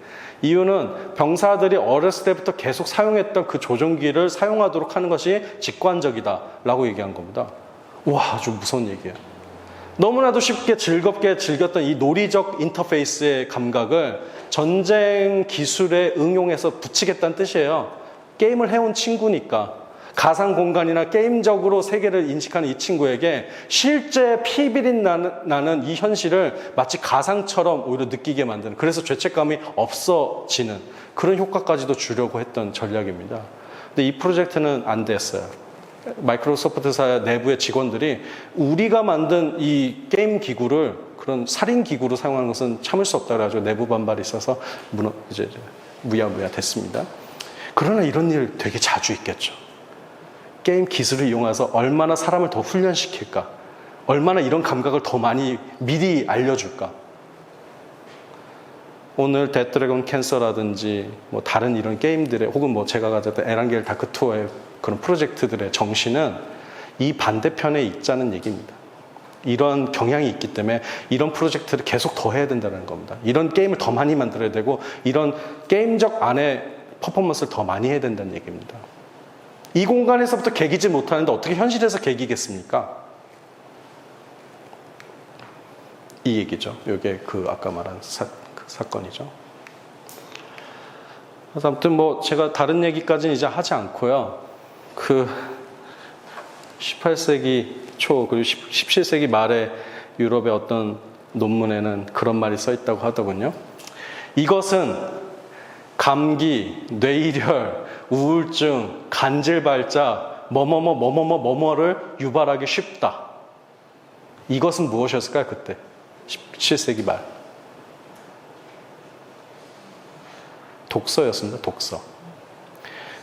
이유는 병사들이 어렸을 때부터 계속 사용했던 그 조종기를 사용하도록 하는 것이 직관적이다라고 얘기한 겁니다. 와, 아주 무서운 얘기예요. 너무나도 쉽게 즐겁게 즐겼던 이 놀이적 인터페이스의 감각을 전쟁 기술에 응용해서 붙이겠다는 뜻이에요. 게임을 해온 친구니까. 가상 공간이나 게임적으로 세계를 인식하는 이 친구에게 실제 피비린 나는 이 현실을 마치 가상처럼 오히려 느끼게 만드는, 그래서 죄책감이 없어지는 그런 효과까지도 주려고 했던 전략입니다. 근데 이 프로젝트는 안 됐어요. 마이크로소프트사 내부의 직원들이 우리가 만든 이 게임 기구를 그런 살인 기구로 사용하는 것은 참을 수 없다고 해가지고 내부 반발이 있어서 이제 무야무야 됐습니다. 그러나 이런 일 되게 자주 있겠죠. 게임 기술을 이용해서 얼마나 사람을 더 훈련시킬까? 얼마나 이런 감각을 더 많이 미리 알려줄까? 오늘 데드드래곤 캔서라든지 뭐 다른 이런 게임들의, 혹은 뭐 제가 가졌던 에란겔 다크 투어의 그런 프로젝트들의 정신은 이 반대편에 있자는 얘기입니다. 이런 경향이 있기 때문에 이런 프로젝트를 계속 더 해야 된다는 겁니다. 이런 게임을 더 많이 만들어야 되고 이런 게임적 안에 퍼포먼스를 더 많이 해야 된다는 얘기입니다. 이 공간에서부터 개기지 못하는데 어떻게 현실에서 개기겠습니까? 이 얘기죠. 이게 그 아까 말한 그 사건이죠. 그래서 아무튼 뭐 제가 다른 얘기까지는 이제 하지 않고요. 그 18세기 초 그리고 17세기 말에 유럽의 어떤 논문에는 그런 말이 써 있다고 하더군요. 이것은 감기, 뇌일혈, 우울증, 간질발작, 뭐뭐를 유발하기 쉽다. 이것은 무엇이었을까요? 그때 17세기 말. 독서였습니다. 독서.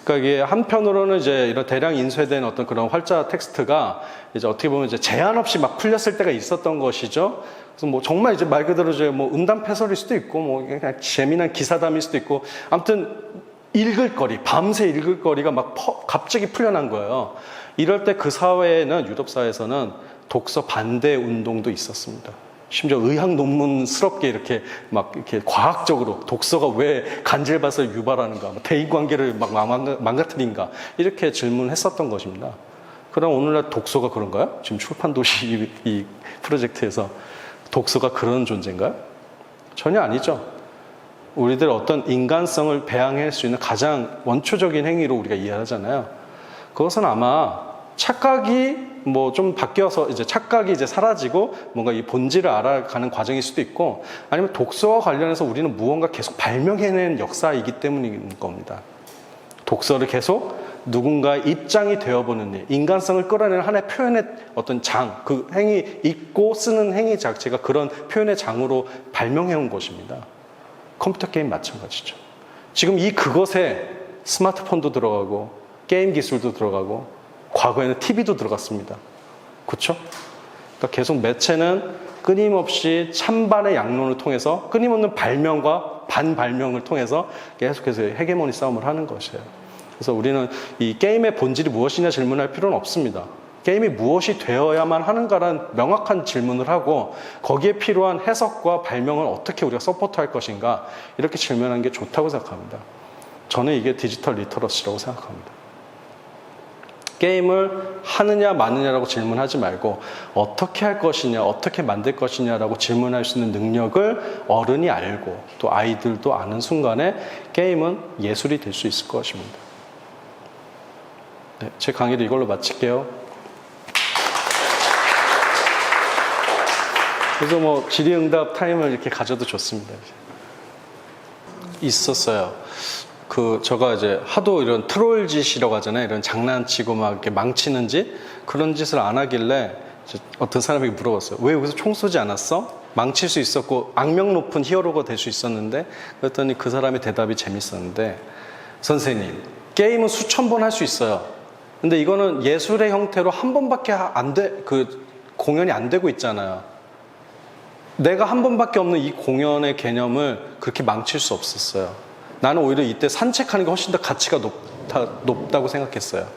그러니까 이게 한편으로는 이제 이런 대량 인쇄된 어떤 그런 활자 텍스트가 이제 어떻게 보면 이제 제한 없이 막 풀렸을 때가 있었던 것이죠. 그래서 뭐 정말 이제 말 그대로 이제 뭐 음담패설일 수도 있고 뭐 그냥 재미난 기사담일 수도 있고, 아무튼 읽을 거리, 밤새 읽을 거리가 막 갑자기 풀려난 거예요. 이럴 때 그 사회에는, 유럽 사회에서는 독서 반대 운동도 있었습니다. 심지어 의학 논문스럽게 이렇게 막 이렇게 과학적으로 독서가 왜 간질밭을 유발하는가, 대인 관계를 막 망가뜨린가, 이렇게 질문했었던 것입니다. 그럼 오늘날 독서가 그런가요? 지금 출판도시 이 프로젝트에서 독서가 그런 존재인가요? 전혀 아니죠. 우리들 어떤 인간성을 배양할 수 있는 가장 원초적인 행위로 우리가 이해하잖아요. 그것은 아마 착각이 뭐 좀 바뀌어서 이제 착각이 이제 사라지고 뭔가 이 본질을 알아가는 과정일 수도 있고, 아니면 독서와 관련해서 우리는 무언가 계속 발명해낸 역사이기 때문인 겁니다. 독서를 계속 누군가의 입장이 되어보는 일, 인간성을 끌어내는 하나의 표현의 어떤 장, 그 행위, 읽고 쓰는 행위 자체가 그런 표현의 장으로 발명해온 것입니다. 컴퓨터 게임 마찬가지죠. 지금 그것에 스마트폰도 들어가고 게임 기술도 들어가고 과거에는 TV도 들어갔습니다. 그렇죠? 그러니까 계속 매체는 끊임없이 찬반의 양론을 통해서 끊임없는 발명과 반발명을 통해서 계속해서 헤게모니 싸움을 하는 것이에요. 그래서 우리는 이 게임의 본질이 무엇이냐 질문할 필요는 없습니다. 게임이 무엇이 되어야만 하는가라는 명확한 질문을 하고 거기에 필요한 해석과 발명을 어떻게 우리가 서포트할 것인가 이렇게 질문하는 게 좋다고 생각합니다. 저는 이게 디지털 리터러시라고 생각합니다. 게임을 하느냐 마느냐라고 질문하지 말고 어떻게 할 것이냐 어떻게 만들 것이냐라고 질문할 수 있는 능력을 어른이 알고 또 아이들도 아는 순간에 게임은 예술이 될 수 있을 것입니다. 네, 제 강의를 이걸로 마칠게요. 그래서 뭐 질의응답 타임을 이렇게 가져도 좋습니다. 있었어요. 제가 이제 하도 이런 트롤 짓이라고 하잖아요. 이런 장난치고 막 이렇게 망치는 짓? 그런 짓을 안 하길래 어떤 사람에게 물어봤어요. 왜 여기서 총 쏘지 않았어? 망칠 수 있었고 악명 높은 히어로가 될 수 있었는데 그랬더니 그 사람의 대답이 재밌었는데 선생님, 게임은 수천 번 할 수 있어요. 근데 이거는 예술의 형태로 한 번밖에 공연이 안 되고 있잖아요. 내가 한 번밖에 없는 이 공연의 개념을 그렇게 망칠 수 없었어요. 나는 오히려 이때 산책하는 게 훨씬 더 가치가 높다고 생각했어요.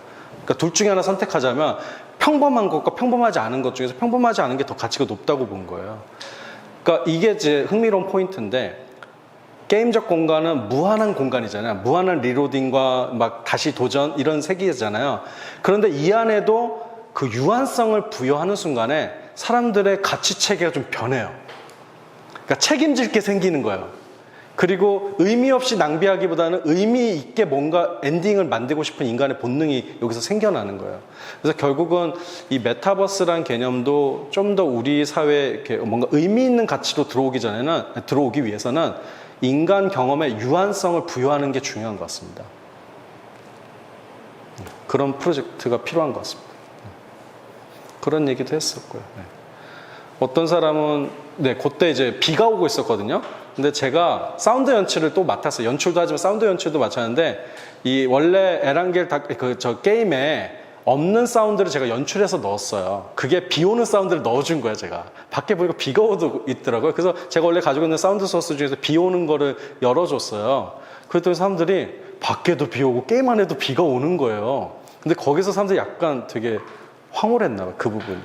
그러니까 둘 중에 하나 선택하자면 평범한 것과 평범하지 않은 것 중에서 평범하지 않은 게 더 가치가 높다고 본 거예요. 그러니까 이게 이제 흥미로운 포인트인데 게임적 공간은 무한한 공간이잖아요. 무한한 리로딩과 막 다시 도전 이런 세계잖아요. 그런데 이 안에도 그 유한성을 부여하는 순간에 사람들의 가치 체계가 좀 변해요. 그러니까 책임질 게 생기는 거예요. 그리고 의미 없이 낭비하기보다는 의미 있게 뭔가 엔딩을 만들고 싶은 인간의 본능이 여기서 생겨나는 거예요. 그래서 결국은 이 메타버스란 개념도 좀 더 우리 사회에 이렇게 뭔가 의미 있는 가치로 들어오기 위해서는 인간 경험에 유한성을 부여하는 게 중요한 것 같습니다. 그런 프로젝트가 필요한 것 같습니다. 그런 얘기도 했었고요. 네. 어떤 사람은 그때 이제 비가 오고 있었거든요. 근데 제가 사운드 연출을 또 맡았어요. 연출도 하지만 사운드 연출도 맡았는데 이 원래 에란겔 저 게임에 없는 사운드를 제가 연출해서 넣었어요. 그게 비 오는 사운드를 넣어준 거예요, 제가. 밖에 보니까 비가 오고 있더라고요. 그래서 제가 원래 가지고 있는 사운드 소스 중에서 비 오는 거를 열어줬어요. 그랬더니 사람들이 밖에도 비 오고 게임 안에도 비가 오는 거예요. 근데 거기서 사람들이 약간 되게 황홀했나 봐요, 그 부분이.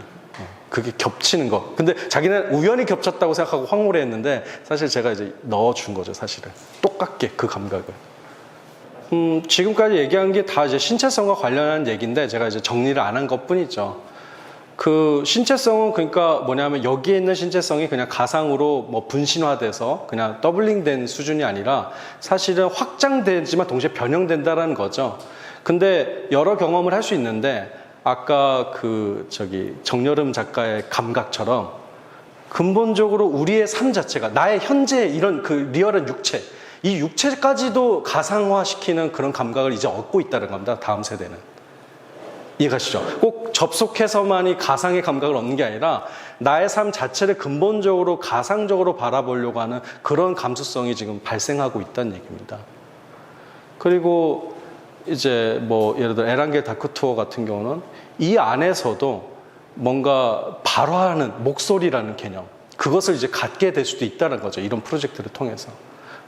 그게 겹치는 거. 근데 자기는 우연히 겹쳤다고 생각하고 황홀해 했는데 사실 제가 이제 넣어준 거죠, 사실은. 똑같게 그 감각을. 지금까지 얘기한 게 다 이제 신체성과 관련한 얘기인데 제가 이제 정리를 안 한 것 뿐이죠. 그 신체성은 그러니까 뭐냐면 여기에 있는 신체성이 그냥 가상으로 뭐 분신화돼서 그냥 더블링된 수준이 아니라 사실은 확장되지만 동시에 변형된다라는 거죠. 근데 여러 경험을 할 수 있는데 아까 정여름 작가의 감각처럼 근본적으로 우리의 삶 자체가 나의 현재 이런 그 리얼한 육체 이 육체까지도 가상화시키는 그런 감각을 이제 얻고 있다는 겁니다. 다음 세대는. 이해가시죠? 꼭 접속해서만이 가상의 감각을 얻는 게 아니라 나의 삶 자체를 근본적으로 가상적으로 바라보려고 하는 그런 감수성이 지금 발생하고 있다는 얘기입니다. 그리고 이제 뭐 예를 들어 에란겔 다크투어 같은 경우는 이 안에서도 뭔가 발화하는 목소리라는 개념 그것을 이제 갖게 될 수도 있다는 거죠. 이런 프로젝트를 통해서.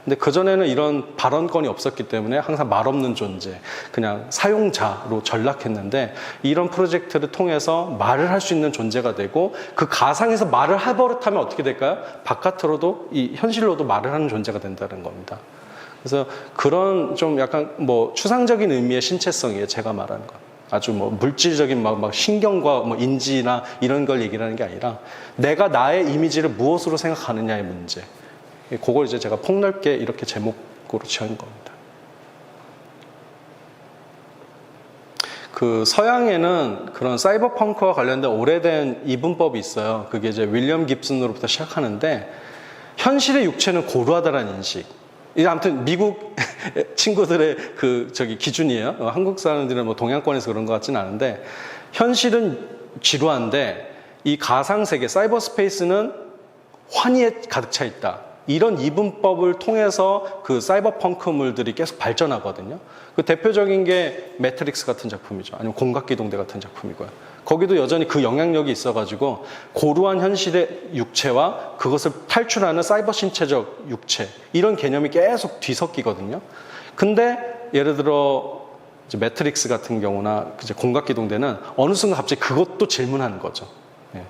근데 그전에는 이런 발언권이 없었기 때문에 항상 말 없는 존재, 그냥 사용자로 전락했는데 이런 프로젝트를 통해서 말을 할 수 있는 존재가 되고 그 가상에서 말을 해버릇하면 어떻게 될까요? 바깥으로도 이 현실로도 말을 하는 존재가 된다는 겁니다. 그래서 그런 좀 약간 뭐 추상적인 의미의 신체성이에요. 제가 말하는 건. 아주 뭐 물질적인 막 신경과 뭐 인지나 이런 걸 얘기를 하는 게 아니라 내가 나의 이미지를 무엇으로 생각하느냐의 문제. 그걸 이제 제가 폭넓게 이렇게 제목으로 지은 겁니다. 그 서양에는 그런 사이버펑크와 관련된 오래된 이분법이 있어요. 그게 이제 윌리엄 깁슨으로부터 시작하는데 현실의 육체는 고루하다는 인식. 이게 아무튼 미국 친구들의 그 저기 기준이에요. 한국 사람들은 뭐 동양권에서 그런 것 같지는 않은데 현실은 지루한데 이 가상세계 사이버 스페이스는 환희에 가득 차 있다. 이런 이분법을 통해서 그 사이버펑크물들이 계속 발전하거든요. 그 대표적인 게 매트릭스 같은 작품이죠. 아니면 공각기동대 같은 작품이고요. 거기도 여전히 그 영향력이 있어가지고 고루한 현실의 육체와 그것을 탈출하는 사이버 신체적 육체 이런 개념이 계속 뒤섞이거든요. 근데 예를 들어 이제 매트릭스 같은 경우나 이제 공각기동대는 어느 순간 갑자기 그것도 질문하는 거죠. 예.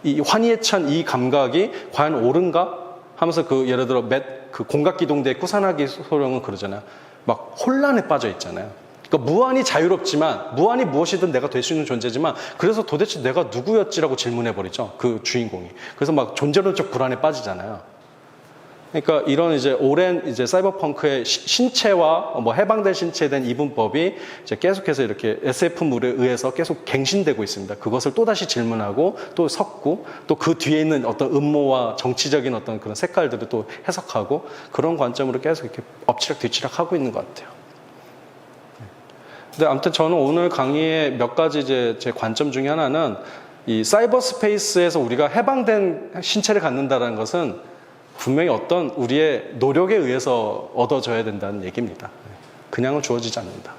이 환희에 찬 이 감각이 과연 옳은가 하면서 그 예를 들어 그 공각기동대의 쿠사나기 소령은 그러잖아요. 막 혼란에 빠져 있잖아요. 그러니까 무한히 자유롭지만 무한히 무엇이든 내가 될 수 있는 존재지만 그래서 도대체 내가 누구였지라고 질문해버리죠. 그 주인공이. 그래서 막 존재론적 불안에 빠지잖아요. 그러니까 이런 이제 오랜 이제 사이버펑크의 신체와 뭐 해방된 신체에 대한 이분법이 이제 계속해서 이렇게 SF물에 의해서 계속 갱신되고 있습니다. 그것을 또다시 질문하고 또 섞고 또 그 뒤에 있는 어떤 음모와 정치적인 어떤 그런 색깔들을 또 해석하고 그런 관점으로 계속 이렇게 엎치락 뒤치락 하고 있는 것 같아요. 근데 아무튼 저는 오늘 강의의 몇 가지 이제 제 관점 중에 하나는 이 사이버 스페이스에서 우리가 해방된 신체를 갖는다는 것은 분명히 어떤 우리의 노력에 의해서 얻어져야 된다는 얘기입니다. 그냥은 주어지지 않는다.